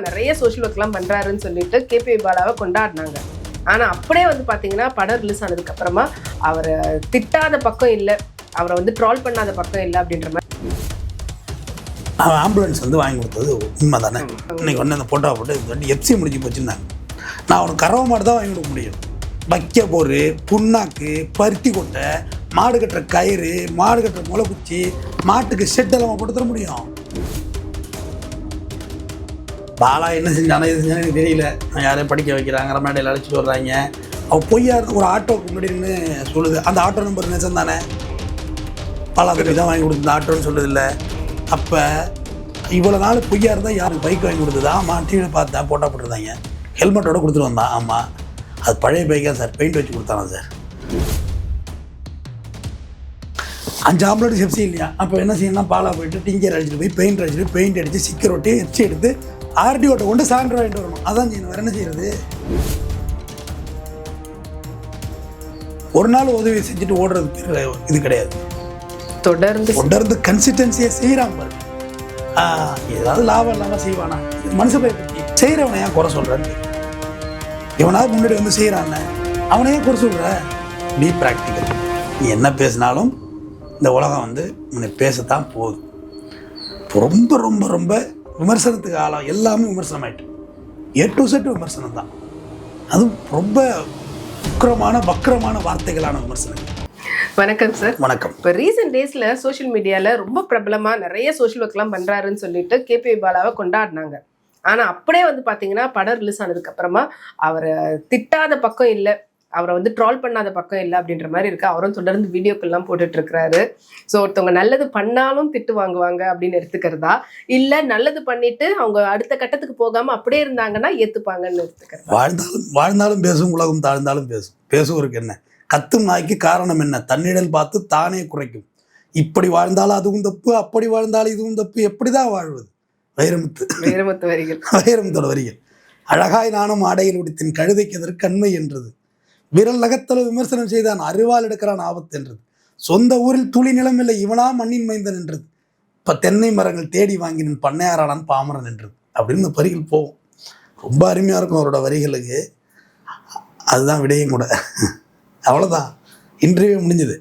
நிறைய சோஷியல் ஒர்க்லாம் பண்றாருன்னு சொல்லிட்டு கேபி பாலாவை கொண்டாடினாங்க. ஆனா அப்படியே வந்து பாத்தீங்கன்னா படம் ரிலீஸ் ஆனதுக்கு அப்புறமா அவரை திட்டாத பக்கம் இல்லை, அவரை வந்து ட்ரால் பண்ணாத பக்கம் இல்லை அப்படின்ற மாதிரி. அவன் ஆம்புலன்ஸ் வந்து வாங்கி கொடுத்தது உண்மை தானே. இன்னைக்கு ஒன்று அந்த போட்டோ போட்டு இது வந்து எப்சி முடிஞ்சு போச்சுருந்தாங்க. நான் அவனுக்கு கறவை மாடு தான் வாங்கி கொடுக்க முடியும். வைக்க போர், புண்ணாக்கு, பருத்தி கொட்டை, மாடு கட்டுற கயிறு, மாடு கட்டுற முளைக்குச்சி, மாட்டுக்கு ஷெட்டெல்லாம் போட்டு தர முடியும். பாலா என்ன செஞ்சானோ எது செஞ்சானு எனக்கு தெரியல. நான் யாரையும் படிக்க வைக்கிறாங்கிற மேடையில் அழைச்சிட்டு வர்றாங்க. அவள் பொய்யா ஒரு ஆட்டோக்கு முன்னாடின்னு சொல்லுது. அந்த ஆட்டோ நம்பர் நெசம் தானே, பாலா தம்பி தான் வாங்கி கொடுத்தது ஆட்டோன்னு சொல்லுதில்ல. அப்போ இவ்வளோ நாள் பொய்யா இருந்தால் யாருக்கு பைக் வாங்கி கொடுத்தது? ஆமாம், டிவியில் பார்த்தேன், போட்டோ போட்டிருந்தாங்க. ஹெல்மெட்டோட கொடுத்துட்டு வந்தான். ஆமாம், அது பழைய பைக்காக சார், பெயிண்ட் வச்சு கொடுத்தானா சார். 5 ஆம்புலன்ஸ் எஃப்சி இல்லையா? அப்போ என்ன செய்யணும்னா பாலா போயிட்டு டிங்கர் அடிச்சுட்டு போய் பெயிண்ட் அடித்து ஸ்டிக்கர் ஒட்டி எஃப்சி எடுத்து ஆர்டிஓட்ட கொண்டு சான்றிதழ் வாங்கிட்டு வரணும். அதான் செய்யணும். வேறு என்ன செய்யறது? ஒரு நாள் உதவி செஞ்சுட்டு ஓடுறது பேர் இது கிடையாது. தொடர்ந்து கன்சிஸ்டன்சியை செய்கிறான் பாரு. ஏதாவது லாபம் இல்லாமல் செய்வானா? மனுஷ போய் பற்றி செய்கிறவனை ஏன் குறை சொல்கிறேன்னு. இவனாவது முன்னாடி வந்து செய்கிறான்னு அவனை ஏன் குறை சொல்கிற? B practical. நீ என்ன பேசினாலும் இந்த உலகம் வந்து உன்னை பேசத்தான் போகுது. ரொம்ப ரொம்ப ரொம்ப விமர்சனத்துக்கு ஆளாக எல்லாமே விமர்சனம் ஆகிட்டு A to Z விமர்சனம் தான். அதுவும் ரொம்ப வக்கரமான வார்த்தைகளான விமர்சனம். வணக்கம் சார். வணக்கம். இப்போ ரீசெண்ட் டேஸில் சோஷியல் மீடியாவில் ரொம்ப பிரபலமாக நிறைய சோஷியல் ஒர்க்லாம் பண்ணுறாருன்னு சொல்லிட்டு கேபி பாலாவை கொண்டாடினாங்க. ஆனால் அப்படியே வந்து பார்த்தீங்கன்னா படம் ரிலீஸ் ஆனதுக்கு அப்புறமா அவரை திட்டாத பக்கம் இல்லை, அவரை வந்து ட்ரால் பண்ணாத பக்கம் இல்லை அப்படின்ற மாதிரி இருக்கு. அவரும் தொடர்ந்து வீடியோக்கள்லாம் போட்டுட்டு இருக்கிறாரு. ஸோ ஒருத்தவங்க நல்லது பண்ணாலும் திட்டு வாங்குவாங்க அப்படின்னு எடுத்துக்கிறதா, இல்லை நல்லது பண்ணிட்டு அவங்க அடுத்த கட்டத்துக்கு போகாமல் அப்படியே இருந்தாங்கன்னா ஏற்றுப்பாங்கன்னு எடுத்துக்கிறதா? வாழ்ந்தாலும் பேசும், உலகம் தாழ்ந்தாலும் பேசுவதற்கு என்ன? கத்தும் நாய்க்கு காரணம் என்ன? தன்னிடல் பார்த்து தானே குறைக்கும். இப்படி வாழ்ந்தாலும் அதுவும் தப்பு, அப்படி வாழ்ந்தாலும் இதுவும் தப்பு. எப்படிதான் வாழ்வது? வைரமுத்து வரிகள். வைரமுத்தோட வரிகள். அழகாய் நானும் ஆடையில் உடித்தின் கழுதைக்கு எதற்கு கண்மை என்றது. விரல் நகத்தளவு விமர்சனம் செய்தான், அறிவால் எடுக்கிறான் ஆபத்து என்றது. சொந்த ஊரில் துளி நிலம் இல்லை, இவனா மண்ணின் மைந்தன் என்றது. இப்போ தென்னை மரங்கள் தேடி வாங்கினன் பண்ணையாரானான் பாமரன் என்றது அப்படின்னு வரிகள் போகும். ரொம்ப அருமையாக இருக்கும் அவரோட வரிகளுக்கு. அதுதான் விடையும் கூட. அவ்வளோதான், இன்டர்வியூ முடிஞ்சது.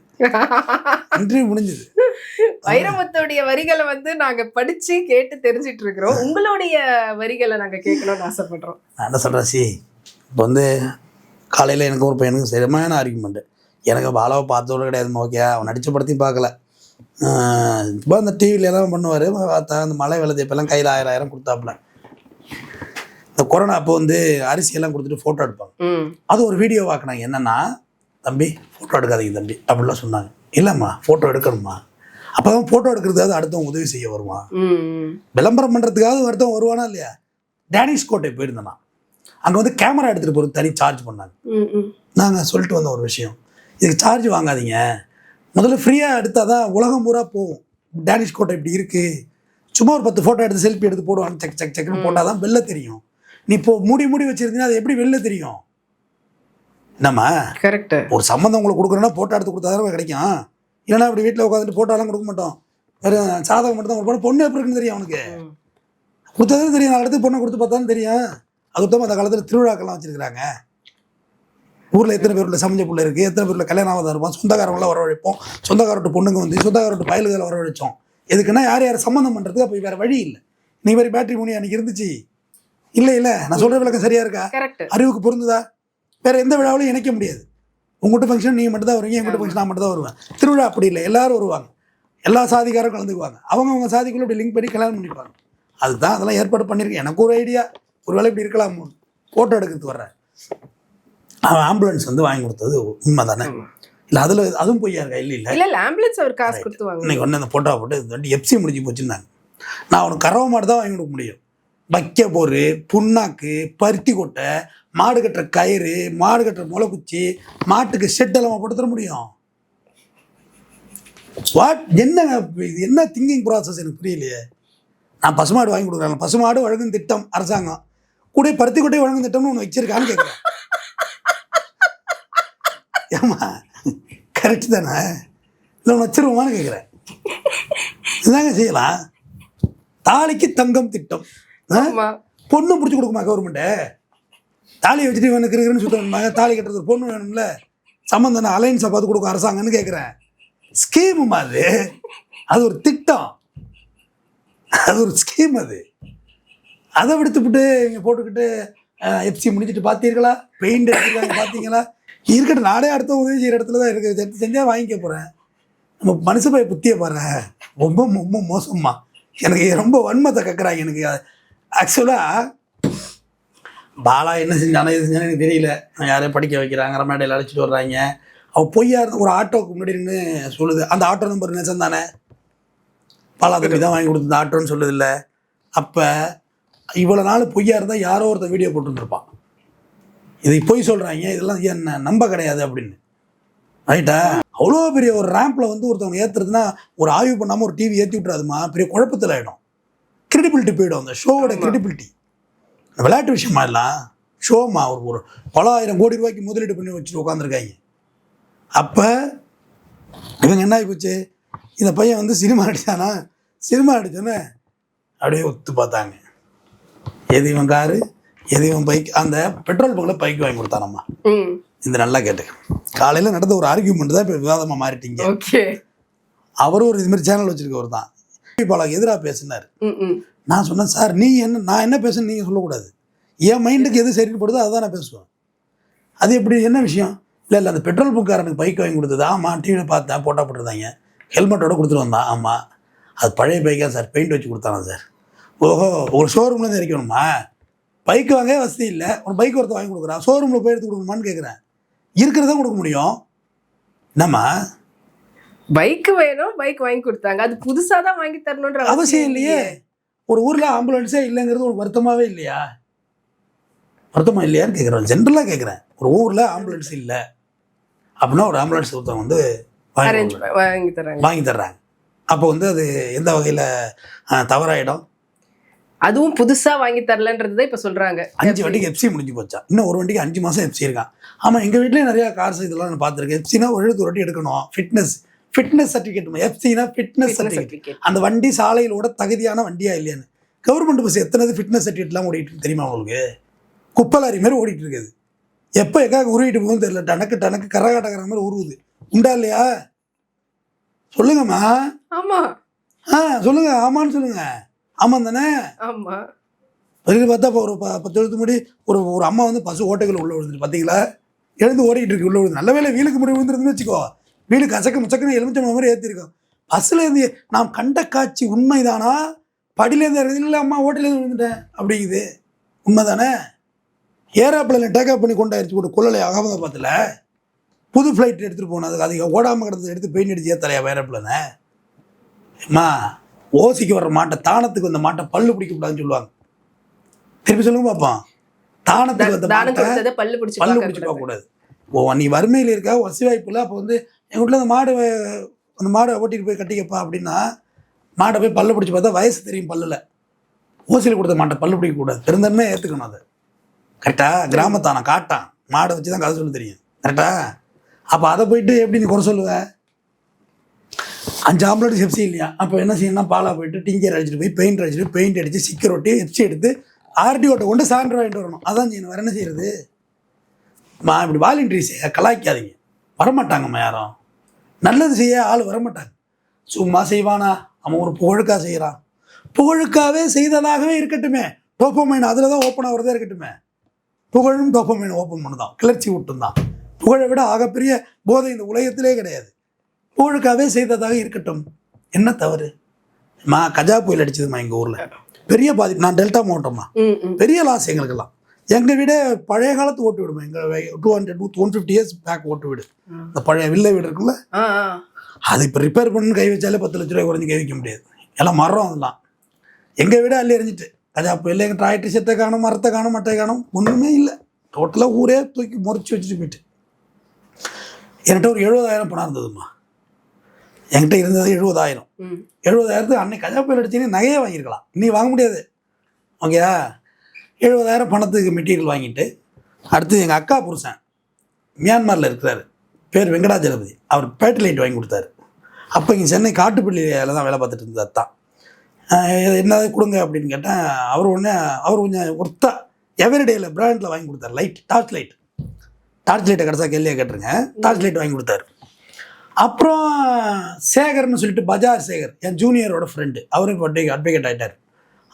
வைரமுத்துடைய வரிகளை வந்து நாங்க படிச்சு கேட்டு தெரிஞ்சிட்டு இருக்கிறோம். உங்களுடைய வரிகளை நாங்க கேட்கணும்னு ஆசைப்படுறோம். நான் என்ன சொல்றேன், இப்போ வந்து காலையில் எனக்கு ஒரு பையனுக்கு சரியான ஆர்கியூமெண்ட்டு. எனக்கு பாலாவை பார்த்தோட கிடையாது. ஓகே, அவன் நடித்த படத்தையும் பார்க்கல. இப்போ அந்த டிவியில் எல்லாம் பண்ணுவார். அந்த மழை வெள்ளத்தை இப்போல்லாம் கையில் 1000 கொடுத்தாப்புல. இந்த கொரோனா அப்போ வந்து அரிசியெல்லாம் கொடுத்துட்டு ஃபோட்டோ எடுப்பாங்க. அது ஒரு வீடியோ வாக்குனாங்க. என்னென்னா, தம்பி ஃபோட்டோ எடுக்காதீங்க தம்பி அப்படிலாம் சொன்னாங்க. இல்லைம்மா, ஃபோட்டோ எடுக்கணுமா? அப்போ தான் ஃபோட்டோ எடுக்கிறதுக்காவது அடுத்தவங்க உதவி செய்ய வருவான். விளம்பரம் பண்ணுறதுக்காவது ஒருத்தவங்க வருவானா இல்லையா? டேனிஷ் கோட்டை போயிருந்தேன்னா அங்கே வந்து கேமரா எடுத்துகிட்டு போகிறது தனி சார்ஜ் பண்ணாங்க. நாங்கள் சொல்லிட்டு வந்த ஒரு விஷயம், இதுக்கு சார்ஜ் வாங்காதீங்க, முதல்ல ஃப்ரீயாக எடுத்தால் தான் உலகம் பூரா போகும். டேனிஷ் கோட்டை இப்படி இருக்குது, சும்மா ஒரு 10 ஃபோட்டோ எடுத்து செல்ஃபி எடுத்து போடுவாங்க. செக்னு போட்டால் தான் வெளில தெரியும். நீ இப்போ மூடி வச்சுருந்தீங்கன்னா அது எப்படி வெளில தெரியும்? நம்ம கரெக்டு. ஒரு சம்மந்தம் உங்களுக்கு கொடுக்குறோன்னா ஃபோட்டோ எடுத்து கொடுத்தா தான் கிடைக்கும். இல்லைன்னா அப்படி வீட்டில் உட்காந்துட்டு ஃபோட்டோலாம் கொடுக்க மாட்டோம். வேறு சாதகம் மட்டும் தான் கொடுப்போம். பொண்ணு எப்படி இருக்குன்னு தெரியும் அவனுக்கு. கொடுத்ததும் தெரியும், நாலு இடத்துக்கு பொண்ணை கொடுத்து பார்த்தாலும் தெரியும். அது விட்டோம். அந்த காலத்தில் திருவிழாக்கள்லாம் வச்சுருக்கிறாங்க. ஊரில் எத்தனை பேருள்ள சமைஞ்ச பிள்ளை இருக்குது, எத்தனை பேருள்ள கல்யாணம் ஆகாத இருப்போம். சொந்தக்காரங்களாம் வரவழைப்போம். சொந்தக்காரோட்டு பொண்ணுங்க வந்து சொந்தக்காரோட்டு பயல்களை வரவழைச்சோம். எதுக்குன்னா யார் சம்மந்தம் பண்ணுறதுக்கு. அப்போ வேறு வழி இல்லை. நீ வேறு பேட்டரி மணி அன்றைக்கி இருந்துச்சு. இல்லை நான் சொல்கிற விளக்கம் சரியாக இருக்கா? அறிவுக்கு பொருந்துதா? வேறு எந்த விழாவிலும் இணைக்க முடியாது. உங்கள்கிட்ட ஃபங்க்ஷன் நீங்கள் மட்டும் தான் வருவீங்க, எங்கள்கிட்ட ஃபங்க்ஷன் நான் மட்டும் தான் வருவேன். திருவிழா அப்படி இல்லை, எல்லோரும் வருவாங்க, எல்லா சாதிக்காரும் கலந்துக்குவாங்க. அவங்க சாதிக்குள்ளே இப்படி லிங்க் பண்ணி கல்யாணம் பண்ணிப்பாங்க. அதுதான் அதெல்லாம் ஏற்பாடு பண்ணியிருக்கேன். எனக்கு ஒரு ஐடியா, ஒரு வேலை இப்படி இருக்கலாம். ஃபோட்டோ எடுக்கிறதுக்கு வர்றேன். அவன் ஆம்புலன்ஸ் வந்து வாங்கி கொடுத்தது உண்மை தானே? இல்லை அதில் அதுவும் பொய்யா இருக்கா? இல்லை ஆம்புலன்ஸ் அவர் காசு கொடுத்து வாங்க. இன்னைக்கு ஒன்று அந்த ஃபோட்டோ போட்டு இது வந்து எஃப்சி முடிஞ்சு போச்சுன்னாங்க. நான் அவனுக்கு கறவை மாடு தான் வாங்கி கொடுக்க முடியும். வைக்க போர், புண்ணாக்கு, பருத்தி கொட்டை, மாடு கட்டுற கயிறு, மாடு கட்டுற முளைக்குச்சி, மாட்டுக்கு ஷெட்டெல்லாம் போட்டு தர முடியும். என்ன திங்கிங் ப்ராசஸ் எனக்கு புரியலையே. நான் பசுமாடு வாங்கி கொடுக்குறேன். பசுமாடு வழங்கும் திட்டம் அரசாங்கம் கூட பருத்தி கொட்டை வழங்கும் திட்டம்னு ஒன்று வச்சிருக்கான்னு கேட்குறேன். ஏமா கரெக்டு தானே? இல்லை ஒன்று வச்சிருவோமான்னு கேட்குறேன். இதுதாங்க செய்யலாம். தாலிக்கு தங்கம் திட்டம், பொண்ணு பிடிச்சி கொடுக்குமா கவர்மெண்ட்டு? தாலியை வச்சுட்டு இவனுக்கு இருக்குன்னு சுத்தமாக தாலி கட்டுறது ஒரு பொண்ணு வேணும்ல, சம்மந்தம் அலைன்ஸை பார்த்து கொடுக்கும் அரசாங்கன்னு கேட்குறேன். ஸ்கீமுமா அது? அது ஒரு திட்டம், அது ஒரு ஸ்கீம். அது அதை விடுத்துவிட்டு இங்கே போட்டுக்கிட்டு எஃப்சி முடிச்சுட்டு பார்த்தீர்களா, பெயிண்ட் எடுத்துருக்காங்க பார்த்தீங்களா, இருக்கட்டும் நானே அடுத்த உதவி செய்கிற இடத்துல தான் இருக்குது, செஞ்சால் வாங்கிக்க போகிறேன். நம்ம மனுஷ போய் புத்தியை பாரு, ரொம்ப ரொம்ப மோசமா. எனக்கு ரொம்ப வன்மத்தை கக்குறாங்க. எனக்கு ஆக்சுவலாக பாலா என்ன செஞ்சானோ எது செஞ்சானோ எனக்கு தெரியல. யாரையும் படிக்க வைக்கிறாங்க, ரமேடையில் அழைச்சிட்டு வர்றாங்க. அவள் பொய்யா இருந்த ஒரு ஆட்டோவுக்கு முன்னாடின்னு சொல்லுது. அந்த ஆட்டோ நம்பர் நெசம் தானே, பாலா தம்பி தான் வாங்கி கொடுத்த ஆட்டோன்னு சொல்லுது இல்லை. அப்போ இவ்வளோ நாள் பொய்யா இருந்தால் யாரோ ஒருத்தர் வீடியோ போட்டுருப்பான், இதை பொய் சொல்கிறாங்க, இதெல்லாம் என்ன நம்ப கிடையாது அப்படின்னு. ரைட்டா? அவ்வளோ பெரிய ஒரு ரேம்பில் வந்து ஒருத்தவங்க ஏற்றுறதுன்னா ஒரு ஆய்வு பண்ணாமல் ஒரு டிவி ஏற்றி விட்றாதுமா, பெரிய குழப்பத்தில் ஆகிடும், கிரெடிபிலிட்டி போயிடும், அந்த ஷோவோட கிரெடிபிலிட்டி. விளையாட்டு விஷயமா எல்லாம் ஷோமா, ஒரு பல ஆயிரம் கோடி ரூபாய்க்கு முதலீடு பண்ணி வச்சுட்டு உட்காந்துருக்காங்க. அப்போ இவங்க என்ன ஆகி போச்சு, இந்த பையன் வந்து சினிமா நடித்தானா, சினிமா நடித்தோன்னே அப்படியே ஒத்து பார்த்தாங்க. எது இவன் காரு, எது இவன் பைக். அந்த பெட்ரோல் பங்கில் பைக் வாங்கி கொடுத்தானம்மா. இந்த நல்லா கேட்டுக்க, காலையில் நடந்த ஒரு ஆர்கியூமெண்ட் தான் இப்போ விவாதமாக மாறிட்டீங்க. அவரும் ஒரு இதுமாதிரி சேனல் வச்சுருக்கவர் தான், பாலாக்கு எதிராக பேசினார். நான் சொன்னேன், சார் நீ என்ன, நான் என்ன பேசுன்னு நீங்கள் சொல்லக்கூடாது, என் மைண்டுக்கு எது சரிப்படுதோ அதுதான் நான் பேசுவேன். அது எப்படி, என்ன விஷயம்? இல்லை அந்த பெட்ரோல் பங்காரனுக்கு பைக் வாங்கி கொடுத்தது. ஆமாம், டிவியில் பார்த்தேன், போட்டா போட்டுருந்தாங்க, ஹெல்மெட்டோட கொடுத்துட்டு வந்தான். ஆமாம், அது பழைய பைக்காக சார், பெயிண்ட் வச்சு கொடுத்தானா சார். ஓஹோ, ஒரு ஷோரூம்லேருந்து இறக்கணுமா? பைக் வாங்க வசதி இல்லை, ஒரு பைக் ஒருத்தர் வாங்கி கொடுக்குறான், ஷோரூமில் போய் எடுத்து கொடுக்கணுமான்னு கேட்குறேன். இருக்கிறதான் கொடுக்க முடியும். என்னம்மா பைக் வேணும், பைக் வாங்கி கொடுத்தாங்க, அது புதுசாக தான் வாங்கி தரணுன்ற அவசியம் இல்லையே. ஒரு ஊரில் ஆம்புலன்ஸே இல்லைங்கிறது ஒரு வருத்தமாகவே இல்லையா? வருத்தமாக இல்லையான்னு கேட்குறேன், ஜென்ரலாக கேட்குறேன். ஒரு ஊரில் ஆம்புலன்ஸ் இல்லை அப்படின்னா ஒரு ஆம்புலன்ஸ் ஒருத்தவங்க வந்து வாங்கி தர்றாங்க. அப்போ வந்து அது எந்த வகையில் தவறாயிடும்? அதுவும் புதுசாக வாங்கி தரலன்றது இப்போ சொல்கிறாங்க. 5 வண்டிக்கு எஃப்சி முடிஞ்சு போச்சா, இன்னும் ஒரு வண்டிக்கு 5 மாதம் எஃப்சி இருக்கான். ஆமாம், எங்கள் வீட்லேயே நிறையா கார்ஸ் இதெல்லாம் நான் பார்த்துருக்கேன். எஃப்சினா ஒரு எழுத்து ஒரு வாட்டி எடுக்கணும், ஃபிட்னஸ் சர்டிஃபிகேட். எஃப்சினா ஃபிட்னஸ் சர்டிஃபிகேட். அந்த வண்டி சாலையில் ஓட தகுதியான வண்டியா இல்லையான்னு. கவர்மெண்ட் பஸ் எத்தனை ஃபிட்னஸ் சர்டிஃபிகேட்லாம் ஓடிட்டு தெரியுமா உங்களுக்கு? குப்பலாரி மாதிரி ஓடிட்டு இருக்குது. எப்போ எக்காக உருவிட்டு போகுதுன்னு தெரியல, டனக்கு கரகாட்டக்கிற மாதிரி உருவுது. உண்டா இல்லையா? சொல்லுங்கம்மா. ஆமாம். சொல்லுங்க, ஆமான்னு சொல்லுங்க. ஆமாம் தானே? ஆமாம். வெளியில் பார்த்தா இப்போ ஒரு 10 எழுத்து முடி ஒரு அம்மா வந்து பசு ஓட்டைகள் உள்ளே விழுந்துட்டு பார்த்தீங்களா, எழுந்து ஓடிக்கிட்டு இருக்கு, உள்ளே விழுந்து. நல்ல வேலை வீலுக்கு முடி விழுந்துருதுன்னு வச்சுக்கோ, வீடு கசக்குன்னு எலுமிச்சம்பழம் மாதிரி ஏற்றிருக்கோம். பஸ்ஸில் இருந்து நாம் கண்ட காட்சி உண்மைதானா? படியிலேருந்து இல்லை அம்மா ஓட்டையிலேருந்து விழுந்துட்டேன் அப்படிங்குது, உண்மை தானே? ஏரோப்ளேனில் டேக்அப் பண்ணி கொண்டாயிருச்சு ஒரு கொள்ளலை அகமதாபாத்தில். புது ஃப்ளைட் எடுத்துகிட்டு போனோம், அதுக்கு அதிகம் ஓடாமல் கிடந்தது எடுத்து பெயிண்ட் அடிச்சு ஏத்தலையா ஏரோப்ளேனை? அம்மா, ஓசிக்கு வர்ற மாட்டை, தானத்துக்கு வந்த மாட்டை பல்லு பிடிக்கக்கூடாதுன்னு சொல்லுவாங்க. திருப்பி சொல்லுங்க பார்ப்போம். தானத்துக்கு வந்த பல்லு பிடிச்சி பார்க்கக்கூடாது. நீ வறுமையில் இருக்கா, வசதி வாய்ப்பு இல்லை, அப்போ வந்து எங்கள் வீட்டில் அந்த மாடை ஓட்டிகிட்டு போய் கட்டிக்கப்பா அப்படின்னா, மாடை போய் பல்லு பிடிச்சி பார்த்தா வயசு தெரியும் பல்லில். ஓசியில் கொடுத்த மாட்டை பல்லு பிடிக்கக்கூடாது, பெருந்தன்மையாக ஏற்றுக்கணும். அது கரெக்டாக கிராமத்தான காட்டான் மாடை வச்சு தான் கதை சொல்ல தெரியும். கரெக்டா? அப்போ அதை போயிட்டு எப்படி நீ குறை சொல்லுவேன்? 5 ஆம்புலன்ஸ் எஃப்சி இல்லையா? அப்போ என்ன செய்யணும்னா, பாலா போயிட்டு டிங்கர் அடிச்சுட்டு போய் பெயிண்ட் அடித்து ஸ்டிக்கர் ஒட்டி எஃப்சி எடுத்து ஆர்டிஓட்ட கொண்டு சான்றிதழ் வாங்கிட்டு வரணும். அதான் செய்யணும், வேறு என்ன செய்யறது? இப்படி வாலண்டரிஸ் கலாய்க்காதீங்க, வரமாட்டாங்கம்மா யாரும். நல்லது செய்ய ஆள் வரமாட்டாங்க. சும்மா செய்வானா? அவன் ஒரு புகழுக்காக செய்கிறான், புகழுக்காகவே செய்ததாகவே இருக்கட்டுமே, டோப்பமைன் அதில் தான் ஓப்பன் ஆகிறதே இருக்கட்டுமே. புகழும் டோப்பமைன் ஓப்பன் பண்ணுதான், கிளர்ச்சி விட்டும் தான். புகழை விட ஆகப்பெரிய போதை இந்த உலகத்திலே கிடையாது. புகழுக்காகவே செய்ததாக இருக்கட்டும், என்ன தவறு? கஜா புயல் அடிச்சதுமா எங்கள் ஊரில், பெரிய பாதிப்பு. நான் டெல்டா மாவட்டம்மா, பெரிய லாஸ் எங்களுக்கெல்லாம். எங்கள் வீடே பழைய காலத்து ஓட்டு வீடுமா, எங்கள் 150 இயர்ஸ் பேக் ஓட்டு வீடு. இந்த பழைய வில்லை வீடு இருக்குல்ல, அது இப்போ ரிப்பேர் பண்ணு கை வச்சாலே 10 லட்ச ரூபாய் குறைஞ்சி கை வைக்க முடியாது. எல்லாம் மரம், அதெல்லாம் எங்கள் வீடே அள்ளி எறிஞ்சிட்டு. கஜா புயல் எங்கள் டிராக்டர் செத்தை காணும், மரத்தை காணும், மட்டை காணும், ஒன்றுமே இல்லை. டோட்டலாக ஊரே தூக்கி முறைச்சி வச்சுட்டு போயிட்டு. என்கிட்ட ஒரு 70,000 பணம் இருந்ததும்மா. என்கிட்ட இருந்தது 70,000. 70,000 அன்னைக்கு கஜா புயல் அடிச்சுன்னு நகையே வாங்கியிருக்கலாம், இன்னைக்கு வாங்க முடியாது. ஓகே, 70,000 பணத்துக்கு மெட்டீரியல் வாங்கிட்டு, அடுத்து எங்கள் அக்கா புருஷன் மியான்மரில் இருக்கிறாரு, பேர் வெங்கடாஜலபதி, அவர் பேட்டலைட் வாங்கி கொடுத்தாரு. அப்போ இங்கே சென்னை காட்டுப்பள்ளியில் தான் வேலை பார்த்துட்டு இருந்தார் தான். என்னது கொடுங்க அப்படின்னு கேட்டேன். அவர் கொஞ்சம் ஒர்த்தா எவரிடேயில் பிராண்டில் வாங்கி கொடுத்தாரு. டார்ச் லைட்டை கடைசியாக கேள்வியாக கேட்டுருங்க. டார்ச் லைட் வாங்கி கொடுத்தாரு. அப்புறம் சேகர்னு சொல்லிட்டு பஜார் சேகர் என் ஜூனியரோட ஃப்ரெண்டு, அவரும் இப்போ அட்வொகேட் ஆகிட்டார்.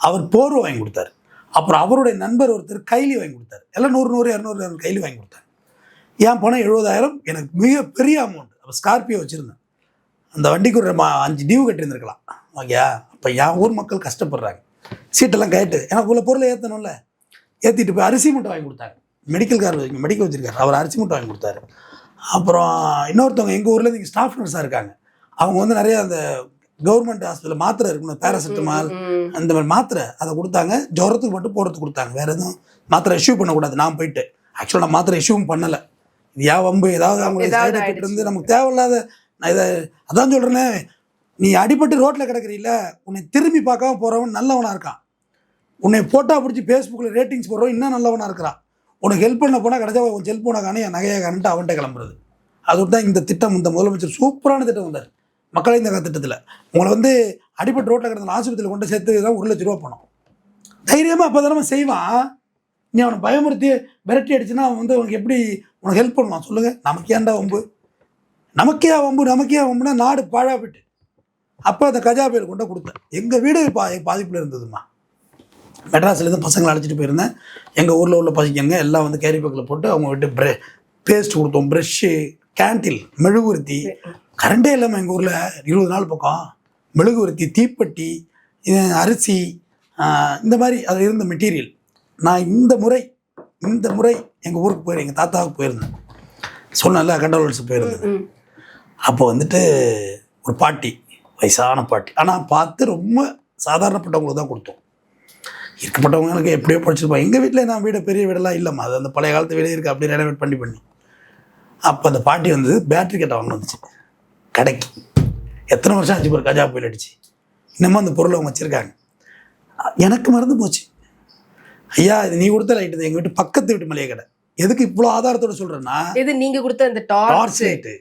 அவர் போர்வை வாங்கி கொடுத்தாரு. அப்புறம் அவருடைய நண்பர் ஒருத்தர் கைலி வாங்கி கொடுத்தாரு. எல்லாம் 100 கைலி வாங்கி கொடுத்தாரு. ஏன் பணம் 70,000 எனக்கு மிகப்பெரிய அமௌண்ட். அப்போ ஸ்கார்பியோ வச்சுருந்தேன். அந்த வண்டிக்கு ஒரு 5 டியூ கட்டியிருந்துருக்கலாம். ஓகேயா? அப்போ என் ஊர் மக்கள் கஷ்டப்படுறாங்க. சீட்டெல்லாம் கேட்டு எனக்கு உள்ள பொருளை ஏற்றணும்ல, ஏற்றிட்டு போய் அரிசி மூட்டை வாங்கி கொடுத்தாங்க. மெடிக்கல் வச்சுருக்காரு, அவர் அரிசி மூட்டை வாங்கி கொடுத்தாரு. அப்புறம் இன்னொருத்தவங்க எங்கள் ஊரில் இங்கே ஸ்டாஃப் நர்ஸாக இருக்காங்க. அவங்க வந்து நிறைய அந்த கவர்மெண்ட் ஹாஸ்பிட்டலில் மாத்திரை இருக்கணும், பேராசிட்டமால் அந்த மாதிரி மாத்திரை அதை கொடுத்தாங்க. ஜுரத்துக்கு மட்டும் போடுறதுக்கு கொடுத்தாங்க. வேறு எதுவும் மாத்திரை இஷ்யூ பண்ணக்கூடாது. நான் போயிட்டு ஆக்சுவலாக நான் மாத்திரை இஷ்யூவும் பண்ணலை. இது வம்பு ஏதாவது அவங்களுக்கு சைடு எஃபெக்ட் இருந்து நமக்கு தேவையில்லாத. நான் அதான் சொல்கிறேன்னே, நீ அடிபட்டு ரோட்டில் கிடக்குறீல்ல, உன்னை திரும்பி பார்க்காம போகிறவன் நல்லவனாக இருக்கான். உன்னை ஃபோட்டோ பிடிச்சி ஃபேஸ்புக்கில் ரேட்டிங்ஸ் போடுறவன் இன்னும் நல்லவனாக இருக்கிறான். உனக்கு ஹெல்ப் பண்ண போனால் கடைசியாக உன் செல்ஃபோனை காணி என் நகையை காணிட்டு அவன்கிட்ட கிளம்புறது. அதோட தான் இந்த திட்டம், இந்த முதலமைச்சர் சூப்பரான திட்டம் வந்தார் மக்களை இந்த திட்டத்தில். உங்களை வந்து அடிபட்டு ரோட்டில் கிடந்த ஆஸ்பத்திரியில் கொண்டு சேர்த்து தான் 1 லட்ச ரூபா பணம். தைரியமாக அப்போ தானே செய்வான். நீ அவனை பயமுறுத்தி விரட்டி அடிச்சுன்னா அவன் வந்து உனக்கு எப்படி உனக்கு ஹெல்ப் பண்ணுவான் சொல்லுங்கள்? நமக்கேண்டா வம்பு, நமக்கே வம்புனா நாடு பாழா போயிட்டு. அப்போ அந்த கஜா புயல் கொண்டு கொடுத்தேன். எங்கள் வீடு பாதிப்பில் இருந்ததுமா. மெட்ராஸ்லேருந்து பசங்களை அழைச்சிட்டு போயிருந்தேன். எங்கள் ஊரில் உள்ள பசிக்கங்க எல்லாம் வந்து கேரி பேக்கில் போட்டு அவங்க விட்டு பேஸ்ட் கொடுத்தோம், ப்ரெஷ்ஷு, கேண்டில், மெழுகுவர்த்தி. கரண்டே இல்லாமல் எங்கள் ஊரில் 20 நாள் பக்கம் மெழுகுவர்த்தி, தீப்பெட்டி, அரிசி, இந்த மாதிரி அதில் இருந்த மெட்டீரியல். நான் இந்த முறை எங்கள் ஊருக்கு போயிருந்தேன், எங்கள் தாத்தாவுக்கு போயிருந்தேன். சொன்னல கண்டோலன்ஸ் போயிருந்தேன். அப்போ வந்துட்டு ஒரு பாட்டி, வயசான பாட்டி, ஆனால் பார்த்து ரொம்ப சாதாரணப்பட்டவங்களுக்கு தான் கொடுத்தோம். இருக்கப்பட்டவங்களுக்கு எப்படியோ படிச்சிருப்பாங்க. எங்கள் வீட்டில் நான் பெரிய வீடெல்லாம் இல்லைம்மா, அது அந்த பழைய காலத்து வீடு இருக்குது, அப்படியே ரெனோவேட் பண்ணி. அப்போ அந்த பாட்டி வந்து பேட்டரி கட்டை வாங்க வந்துச்சு கடைக்கு. எத்தனை வருஷம் ஆச்சு ஒரு கஜா புயல் அடிச்சு, இன்னமும் அந்த பொருளை அவங்க வச்சுருக்காங்க. எனக்கு மறந்து போச்சு. ஐயா இது நீ கொடுத்த லைட்டு தான், எங்கள் வீட்டு பக்கத்து வீட்டு மளிகை கடை. எதுக்கு இவ்வளோ ஆதாரத்தோட சொல்கிறேன்னா, இது நீங்கள் கொடுத்த அந்த டார்ச் லைட்டு,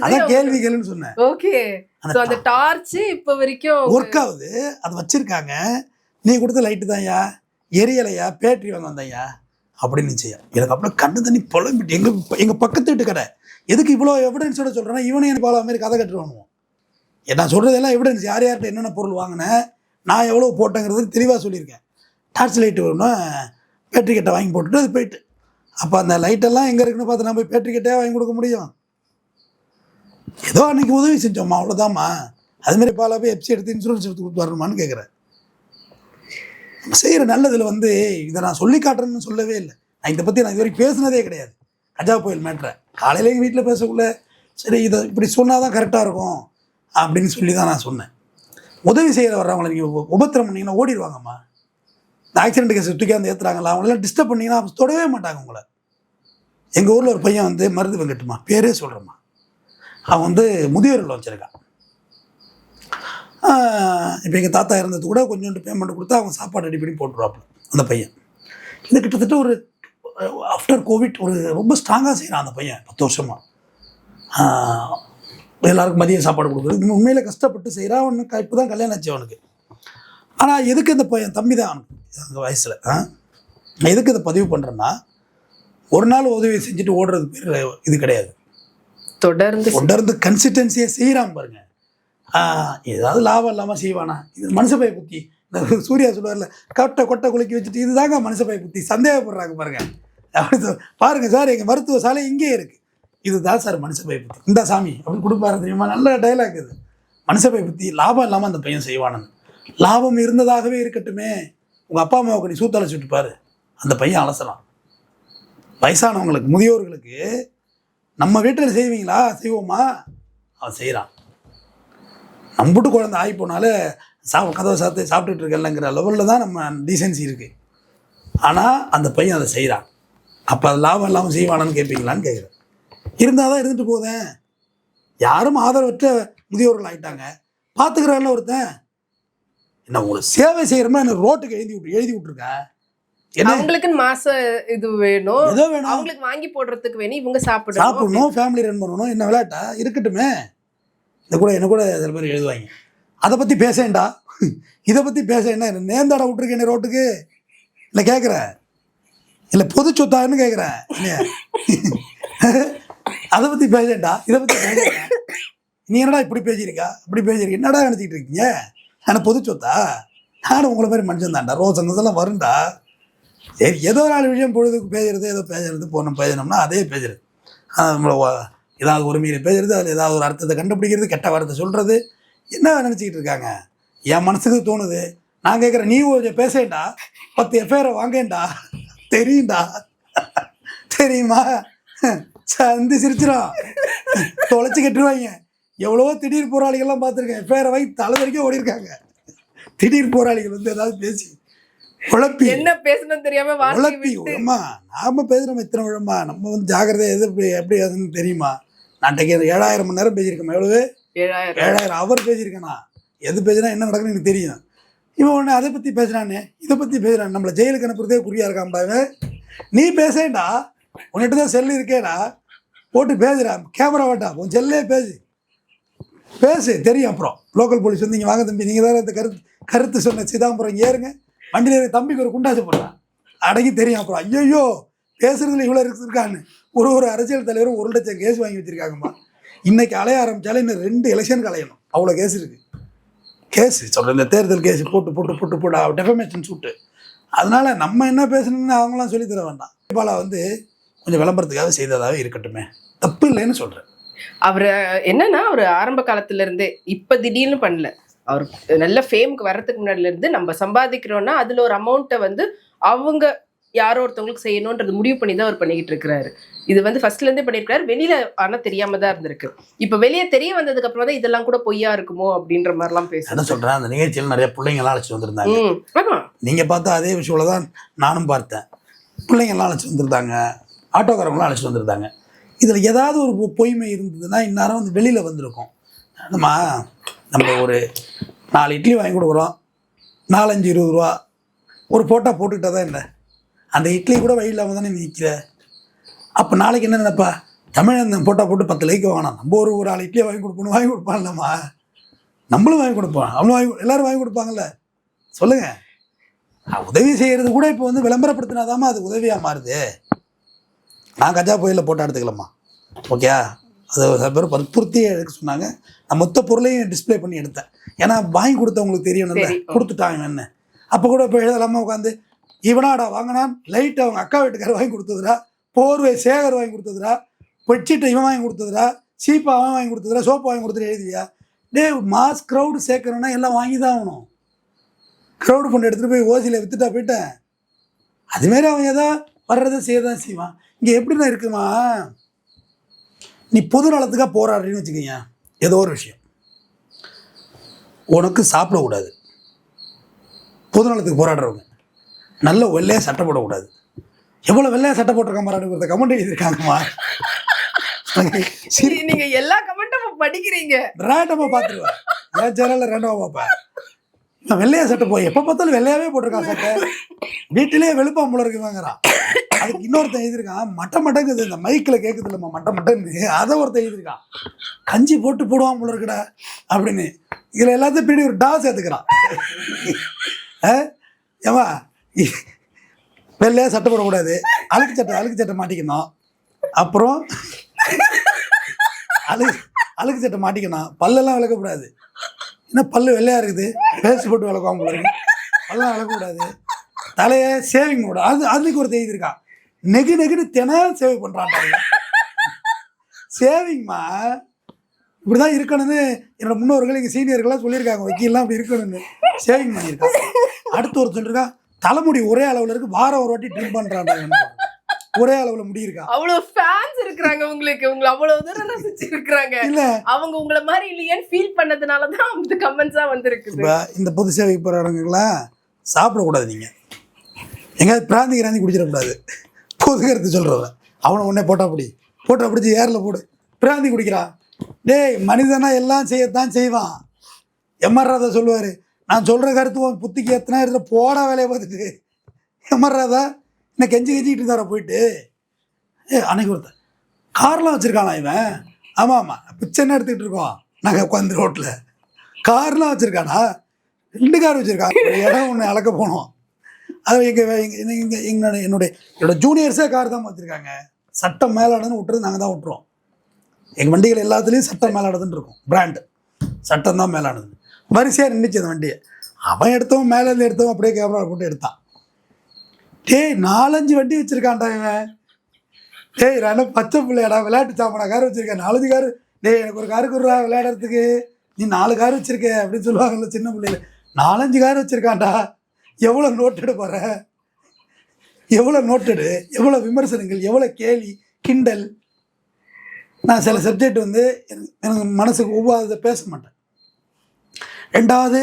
அதான் கேள்விகள்னு சொன்னேன். ஓகே, அந்த டார்ச் இப்போ வரைக்கும் ஒர்க் ஆகுது, அதை வச்சுருக்காங்க. நீ கொடுத்த லைட்டு தான் ஐயா, எரியலையா, பேட்டரி வாங்க வந்தையா அப்படின்னு செய்யா. எனக்கு அப்புறம் கண்ணு தண்ணி புலம்பிட்டு. எங்கள் பக்கத்து வீட்டு கடை. எதுக்கு இவ்வளோ எவிடன்ஸோட சொல்கிறேன்னா, இவனே எனக்கு பாலா மாதிரி கதை கட்டுருவானுவோம். நான் சொல்கிறதெல்லாம் எவிடன்ஸ், யார்கிட்ட என்னென்ன பொருள் வாங்கினேன், நான் எவ்வளோ போட்டேங்கிறது தெளிவாக சொல்லியிருக்கேன். டார்ச் லைட்டு வேணும்னா பேட்டரி கட்டை வாங்கி போட்டுட்டு அது போயிட்டு. அப்போ அந்த லைட்டெல்லாம் எங்கே இருக்குன்னு பார்த்து நான் போய் பேட்டரி கட்டையாக வாங்கி கொடுக்க முடியும்? ஏதோ அன்றைக்கி உதவி செஞ்சோம்மா, அவ்வளோதாம்மா. அதுமாரி பாலா போய் எப்சி எடுத்து இன்சூரன்ஸ் எடுத்து கொடுத்து வரணுமான்னு கேட்குறேன். நம்ம செய்கிற நல்லதில் வந்து இதை நான் சொல்லி காட்டுறேன்னு சொல்லவே இல்லை. நான் இதை பற்றி நான் இது வரைக்கும் பேசுனதே கிடையாது. கஜா புயல் மேட்ரை காலையில் எங்கள் வீட்டில் பேசக்குள்ள சரி இதை இப்படி சொன்னால் தான் கரெக்டாக இருக்கும் அப்படின்னு சொல்லி தான் நான் சொன்னேன். உதவி செய்கிற வர்றவங்களை நீங்கள் உபத்திரம் பண்ணிங்கன்னா ஓடிடுவாங்கம்மா. இந்த ஆக்சிடென்ட் கேஸ் தூக்கியாந்து ஏற்றுறாங்களா, அவங்களெல்லாம் டிஸ்டர்ப் பண்ணிங்கன்னா தொடவே மாட்டாங்க உங்களை. எங்கள் ஊரில் ஒரு பையன் வந்து மருது வெங்கட்டுமா, பேரே சொல்கிறேம்மா, அவன் வந்து முதியோரில் வச்சுருக்கான். இப்போ எங்கள் தாத்தா இருந்தது கூட கொஞ்சோண்டு பேமெண்ட் கொடுத்தா அவங்க சாப்பாடு ரெடி பண்ணி போட்டுருவாப்புல அந்த பையன். இது கிட்டத்தட்ட ஒரு ஆஃப்டர் கோவிட் ஒரு ரொம்ப ஸ்ட்ராங்காக செய்கிறான் அந்த பையன். 10 வருஷமாக எல்லாருக்கும் மதிய சாப்பாடு கொடுக்குறது உண்மையில் கஷ்டப்பட்டு செய்கிறான். அவனுக்கு இப்போ தான் கல்யாணம் ஆச்சு அவனுக்கு. ஆனால் எதுக்கு இந்த பையன் தம்பி தான் அவனுக்கு அந்த வயசில் நான் எதுக்கு இதை பதிவு பண்ணுறேன்னா, ஒரு நாள் உதவி செஞ்சுட்டு ஓடுறது பேர் இது கிடையாது. தொடர்ந்து கன்சிஸ்டன்சியாக செய்கிறான் பாருங்க. ஏதாவது லாபம் இல்லாமல் செய்வானா? இது மனுஷபய புத்தி. இந்த சூர்யா சொல்லுவார்ல, கொட்டை குலுக்கி வச்சுட்டு இதுதாங்க மனுஷபய புத்தி. சந்தேகப்படுறாங்க பாருங்க. அப்படி பாருங்க சார், எங்கள் மருத்துவ சாலை இங்கே இருக்குது, இதுதான் சார் மனுஷபய புத்தி. இந்த சாமி அப்படின்னு கொடுப்பாரு தெரியுமா? நல்ல டைலாக் இது. மனுஷபய புத்தி. லாபம் இல்லாமல் அந்த பையன் செய்வானு. லாபம் இருந்ததாகவே இருக்கட்டுமே, உங்கள் அப்பா அம்மாவுக்கு நீ சூத்தலை சுட்டுப்பாரு, அந்த பையன் அலசலாம். வயசானவங்களுக்கு, முதியோர்களுக்கு நம்ம வீட்டில் செய்வீங்களா? செய்வோமா? அவன் செய்கிறான். நம்பிட்டு குழந்தை ஆகி போனாலே கதவை சாப்பிட்டுட்டு இருக்கலங்கிற லெவலில் தான் நம்ம டீசென்சி இருக்குது. ஆனால் அந்த பையன் அதை செய்கிறான். அப்போ அது லாபம் இல்லாமல் செய்வானான்னு கேட்பீங்களான்னு கேட்குறேன். இருந்தால் தான் இருந்துட்டு போதேன். யாரும் ஆதரவற்ற முதியோர்கள் ஆகிட்டாங்க. பார்த்துக்கிறான்ல ஒருத்தன். என்ன உங்களுக்கு சேவை செய்கிறோம்னா எனக்கு ரோட்டுக்கு எழுதி விட்டுருக்கேன். அவங்களுக்குன்னு மாச இது வேணும், ஏதோ வேணும், அவங்களுக்கு வாங்கி போடுறதுக்கு வேணும், இவங்க சாப்பிடணும், ஃபேமிலி ரன் பண்ணணும். என்ன விளையாட்டா இருக்கட்டுமே. என்ன கூட சில பேர் எழுதுவாங்க. அதை பற்றி பேசேன்டா, இதை பற்றி பேசேன்டா, என்ன நேர்ந்தாடா விட்டுருக்கேன் ரோட்டுக்கு, இல்லை கேட்குறேன், இல்லை பொது சொத்தான்னு கேட்குறேன் இல்லையா? அதை பற்றி பேசேன்டா, இதை பற்றி பேசேன்டா, நீ என்னடா இப்படி பேசியிருக்கா இப்படி பேசியிருக்க, என்னடா நினச்சிக்கிட்டு இருக்கீங்க, ஆனால் பொது சொத்தா, நானும் உங்களை மாதிரி மனுஷன் தான்டா, ரோஸ் அந்ததெல்லாம் வரும்டா. சரி, ஏதோ 4 விஷயம் பொழுதுக்கு பேசுறது, ஏதோ பேசுறது போனோம், பேசணும்னா அதே பேசுறது, நம்மளை ஏதாவது ஒரு மீறி பேசுறது, அதில் ஏதாவது ஒரு அர்த்தத்தை கண்டுபிடிக்கிறது, கெட்ட வார்த்தை சொல்கிறது, என்ன நினச்சிக்கிட்டு இருக்காங்க? என் மனசுக்கு தோணுது, நான் கேட்குறேன், நீ கொஞ்சம் பேசேன்டா, 10 எஃப்ஐஆரை வாங்கேன்டா, தெரியும்டா, தெரியுமா? சந்தி சிரிச்சிடும், தொலைச்சி கட்டுருவாங்க. எவ்வளவோ திடீர் போராளிகள்லாம் பார்த்துருக்கேன், எஃப்ஐஆரை வாங்கி தலை வரைக்கும் ஓடி இருக்காங்க. திடீர் போராளிகள் வந்து ஏதாவது பேசி குழப்பி, என்ன பேசணும்னு தெரியாம குழப்பி விழமா, நாம பேசுகிறோம் இத்தனை விழமா, நம்ம வந்து ஜாக்கிரதை எது எப்படி அதுன்னு தெரியுமா? நான் 7000 மணி நேரம் பேசியிருக்கேன், எவ்வளவு 7000 அவர் பேசியிருக்கேனா, எது பேசினா என்ன நடக்குன்னு எனக்கு தெரியும். இவன் ஒன்று அதை பற்றி பேசுகிறானே, இதை பற்றி பேசுகிறான், நம்மளை ஜெயிலுக்கு அனுப்புறதே குறியாக இருக்கான்டாவே. நீ பேசேன்டா, உன்கிட்ட தான் செல்லு இருக்கேடா, போட்டு பேசுகிறான், கேமரா வேட்டா, உன் செல்லே பேசு தெரியும். அப்புறம் லோக்கல் போலீஸ் வந்து இங்கே வாங்க தம்பி, நீங்கள் தான் இந்த கருத்து சொன்ன சிதாம்பரம் இங்கே ஏறுங்க, வண்டியில் இருக்க தம்பிக்கு ஒரு குண்டாசு போடுறான், அடங்கி தெரியும். அப்புறம் ஐயோ பேசுறதுல இவ்வளோ இருக்கான்னு ஒரு அரசியல் தலைவரும் 1 லட்சம் கேஸ் வாங்கி வச்சுருக்காங்கம்மா. இன்றைக்கி அலைய ஆரம்பித்தாலே இன்னும் 2 எலெக்ஷனுக்கு அலையணும், அவ்வளோ கேஸ் இருக்குது. கேஸு சொல்கிறேன், இந்த தேர்தல் கேஸு போட்டு டெஃபமேஷன் சூட்டு. அதனால் நம்ம என்ன பேசணும்னு அவங்களாம் சொல்லி தர வேண்டாம். பாலா வந்து கொஞ்சம் விளம்பரத்துக்காக செய்ததாகவே இருக்கட்டுமே, தப்பு இல்லைன்னு சொல்கிறேன். அவர் என்னன்னா, அவர் ஆரம்ப காலத்துல இருந்தே இப்ப திடீர்னு பண்ணல, அவர் நல்ல ஃபேமுக்கு வர்றதுக்கு முன்னாடில இருந்து நம்ம சம்பாதிக்கிறோம்னா அதுல ஒரு அமௌண்ட்டை வந்து அவங்க யாரோ ஒருத்தவங்களுக்கு செய்யணும்ன்றது முடிவு பண்ணி தான் அவர் பண்ணிக்கிட்டு இருக்கிறாரு. இது வந்து ஃபர்ஸ்ட்ல இருந்தே பண்ணியிருக்காரு, வெளியில ஆனா தெரியாம தான் இருந்திருக்கு. இப்ப வெளியே தெரிய வந்ததுக்கு அப்புறம் தான் இதெல்லாம் கூட பொய்யா இருக்குமோ அப்படின்ற மாதிரிலாம் பேசுறேன். என்ன சொல்றேன், அந்த நிகழ்ச்சியில் நிறைய பிள்ளைங்களாம் அழைச்சிட்டு வந்திருந்தாங்க. ஆமா, நீங்க பார்த்தா அதே விஷயம் தான் நானும் பார்த்தேன். பிள்ளைங்கள்லாம் அழைச்சிட்டு வந்திருந்தாங்க, ஆட்டோக்காரங்களாம் அழைச்சிட்டு வந்திருந்தாங்க. இதுல ஏதாவது ஒரு பொய்மை இருந்ததுன்னா இந்நேரம் வந்து வெளியில வந்திருக்கும். நம்ம ஒரு 4 இட்லி வாங்கி கொடுக்குறோம், 4-5 20 ரூபா, ஒரு போட்டா போட்டுக்கிட்டா தான் இல்லை, அந்த இட்லி கூட வழி இல்லாமல் தானே நிற்கிற. அப்போ நாளைக்கு என்ன நினைப்பா, தமிழன் போட்டா போட்டு 10 லைக்கு வாங்கினா நம்ம ஒரு 4 இட்லியை வாங்கி கொடுப்பான்லம்மா, நம்மளும் வாங்கி கொடுப்போம், அவனும் எல்லாரும் வாங்கி கொடுப்பாங்கல்ல. சொல்லுங்க, உதவி செய்கிறது கூட இப்போ வந்து விளம்பரப்படுத்தினாதாம்மா அது உதவியாக மாறுது. நான் கஜா புயலில் போட்டோ எடுத்துக்கலாமா, ஓகே, அது சில பேர் வற்புறுத்தியே எடுக்க சொன்னாங்க. நான் மொத்த பொருளையும் டிஸ்பிளே பண்ணி எடுத்தேன், ஏன்னா வாங்கி கொடுத்தவங்களுக்கு தெரியணும்ல, கொடுத்துட்டாங்க என்ன. அப்போ கூட இப்போ எழுதலாமா உட்காந்து, இவனாடா வாங்கினான், லைட் அவங்க அக்கா வீட்டுக்காரர் வாங்கி கொடுத்ததுடா, போர்வை சேகர் வாங்கி கொடுத்ததுடா, பெட்ஷீட்டை இவன் வாங்கி கொடுத்ததுடா, சீப்பா அவன் வாங்கி கொடுத்ததுடா, சோப்பு வாங்கி கொடுத்துட்டு எழுதியா? டே, மாஸ் க்ரௌடு சேர்க்கணும்னா எல்லாம் வாங்கி தான் ஆகணும். க்ரௌடு ஃபண்ட் எடுத்துகிட்டு போய் ஓசியில் விற்றுட்டா போயிட்டேன். அதுமாரி அவன் ஏதோ வர்றதை செய்யதான் செய்வான். இங்கே எப்படின்னா இருக்குமா, நீ பொது நலத்துக்காக போராடுறீன்னு வச்சுக்கோங்க, ஏதோ ஒரு விஷயம் உனக்கு சாப்பிடக்கூடாது, பொது நலத்துக்கு போராடுறவங்க நல்ல வெள்ளையாக சட்டை போடக்கூடாது. எவ்வளோ வெள்ளையாக சட்டை போட்டிருக்கான் மாறாடுங்கிறத கமெண்ட் எழுதியிருக்காங்கம்மா. நீங்க எல்லா கமெண்ட்டும் படிக்கிறீங்க, ரேண்டமாக பார்த்துருவேன், என் சேனலில் ரேண்டமாக பார்ப்பேன். நான் வெள்ளையா சட்டை போய் எப்போ பார்த்தாலும் வெள்ளையாவே போட்டிருக்கான் சட்டை, வீட்டிலேயே வெளுப்பான் போல இருக்கு வாங்குறான். அதுக்கு இன்னொருத்தன் எழுதியிருக்கான், மட்டங்குது, இந்த மைக்கில் கேட்குது இல்லைம்மா மட்டன்னு, அதை ஒருத்தன் எழுதியிருக்கான், கஞ்சி போடுவான் போல இருக்குடா அப்படின்னு. இதில் எல்லாத்தையும் பின்னாடி ஒரு டாஸ் ஏற்றுக்கிறான். ஏமா வெள்ளையா சட்டை போடக்கூடாது, அழுக்கு சட்டை மாட்டிக்கணும், அப்புறம் அழுக்கு சட்டை மாட்டிக்கணும், பல்லெல்லாம் விளக்கக்கூடாது, என்ன பல்லு வெள்ளையா இருக்குது, பேஸ்ட் போட்டு விளக்குவாங்க போல இருக்கு, பல்லெல்லாம் விளக்கக்கூடாது, தலையை சேவிங் போட, அதுக்கு ஒரு எழுதியிருக்கான், நெகுன்னு தினம் சேவ் பண்ணுறான். சேவிங்மா இப்படி தான் இருக்கணும்னு என்னோட முன்னோர்கள் எங்கள் சீனியர்கள்லாம் சொல்லியிருக்காங்க, வக்கீல்லாம் அப்படி இருக்கணும்னு சேவிங் பண்ணியிருக்கான். அடுத்து ஒரு சொல்லியிருக்கான், தலைமுடி ஒரே அளவில் இருக்குது, வாரம் ஒரு வாட்டி ட்ரிம் பண்ணுறான்டாங்க, ஒரே அளவில் முடி இருக்கா. அவ்வளோ ஃபேன்ஸ் இருக்கிறாங்க உங்களுக்கு, உங்களை அவ்வளோ தூரம் ரசிச்சு இருக்கிறாங்க. இல்லை, அவங்க உங்களை மாதிரி இல்லையேன்னு ஃபீல் பண்ணதுனால தான் அந்த கமெண்ட்ஸாக வந்துருக்குது. இப்போ இந்த பொது சேவைக்கு போகிறாங்கலாம் சாப்பிடக்கூடாது, நீங்கள் எங்கேயாவது பிராந்தி குடிச்சிடக்கூடாது, பொது கருத்து சொல்கிறவ அவனை உடனே போட்டா பிடிச்சி ஏரில் போடு, பிராந்தி குடிக்கிறான். டேய், மனிதனா எல்லாம் செய்யத்தான் செய்வான். எம்ஆர் ராதா சொல்லுவார், நான் சொல்கிற கருத்து புத்திக்கு எத்தனை இடத்துல போடா வேலையை பார்த்துட்டு. எம்ஆர் ராதா என்ன கெஞ்சிக்கிட்டு இருந்தாரா போயிட்டு. அன்னைக்கு ஒருத்தர் கார்லாம் வச்சுருக்கானா இவன், ஆமாம் பிச்சை என்ன எடுத்துக்கிட்டு இருக்கோம் நாங்கள் உட்காந்து ரோட்டில், கார்லாம் வச்சுருக்கானா, 2 கார் வச்சுருக்கான். இடம் ஒன்று அளக்க போனோம். அது என்னோட ஜூனியர்ஸே கார் தான் வச்சுருக்காங்க. சட்டம் மேலாடன்னு விட்டுறது நாங்கள் தான் விட்டுருவோம். எங்கள் வண்டிகள் எல்லாத்துலேயும் சட்டம் மேலாடுதுன்னு இருக்கும், பிராண்டு சட்டம் தான் மேலானது. வரிசையாக நின்றுச்சு அந்த வண்டியை. அவன் எடுத்தவன் மேலேருந்து எடுத்தவன் அப்படியே கேமரா போட்டு எடுத்தான். டேய் 4-5 வண்டி வச்சுருக்கான்டா இவன். டேய் நான் பச்சை பிள்ளையாடா, விளையாட்டு சாமானா கார் வச்சுருக்கேன், 4 கார். டேய் எனக்கு ஒரு காரு கொடுறா விளையாடுறதுக்கு, நீ 4 கார் வச்சுருக்க அப்படின்னு சொல்லுவாங்கல்ல சின்ன பிள்ளைல. 4-5 கார் வச்சுருக்கான்டா. எவ்வளோ நோட்டெடு போகிற, எவ்வளோ நோட்டெடு, எவ்வளோ விமர்சனங்கள், எவ்வளோ கேலி கிண்டல். நான் சில சப்ஜெக்ட் எனக்கு மனசுக்கு ஒவ்வாததை பேச மாட்டேன். 2வது,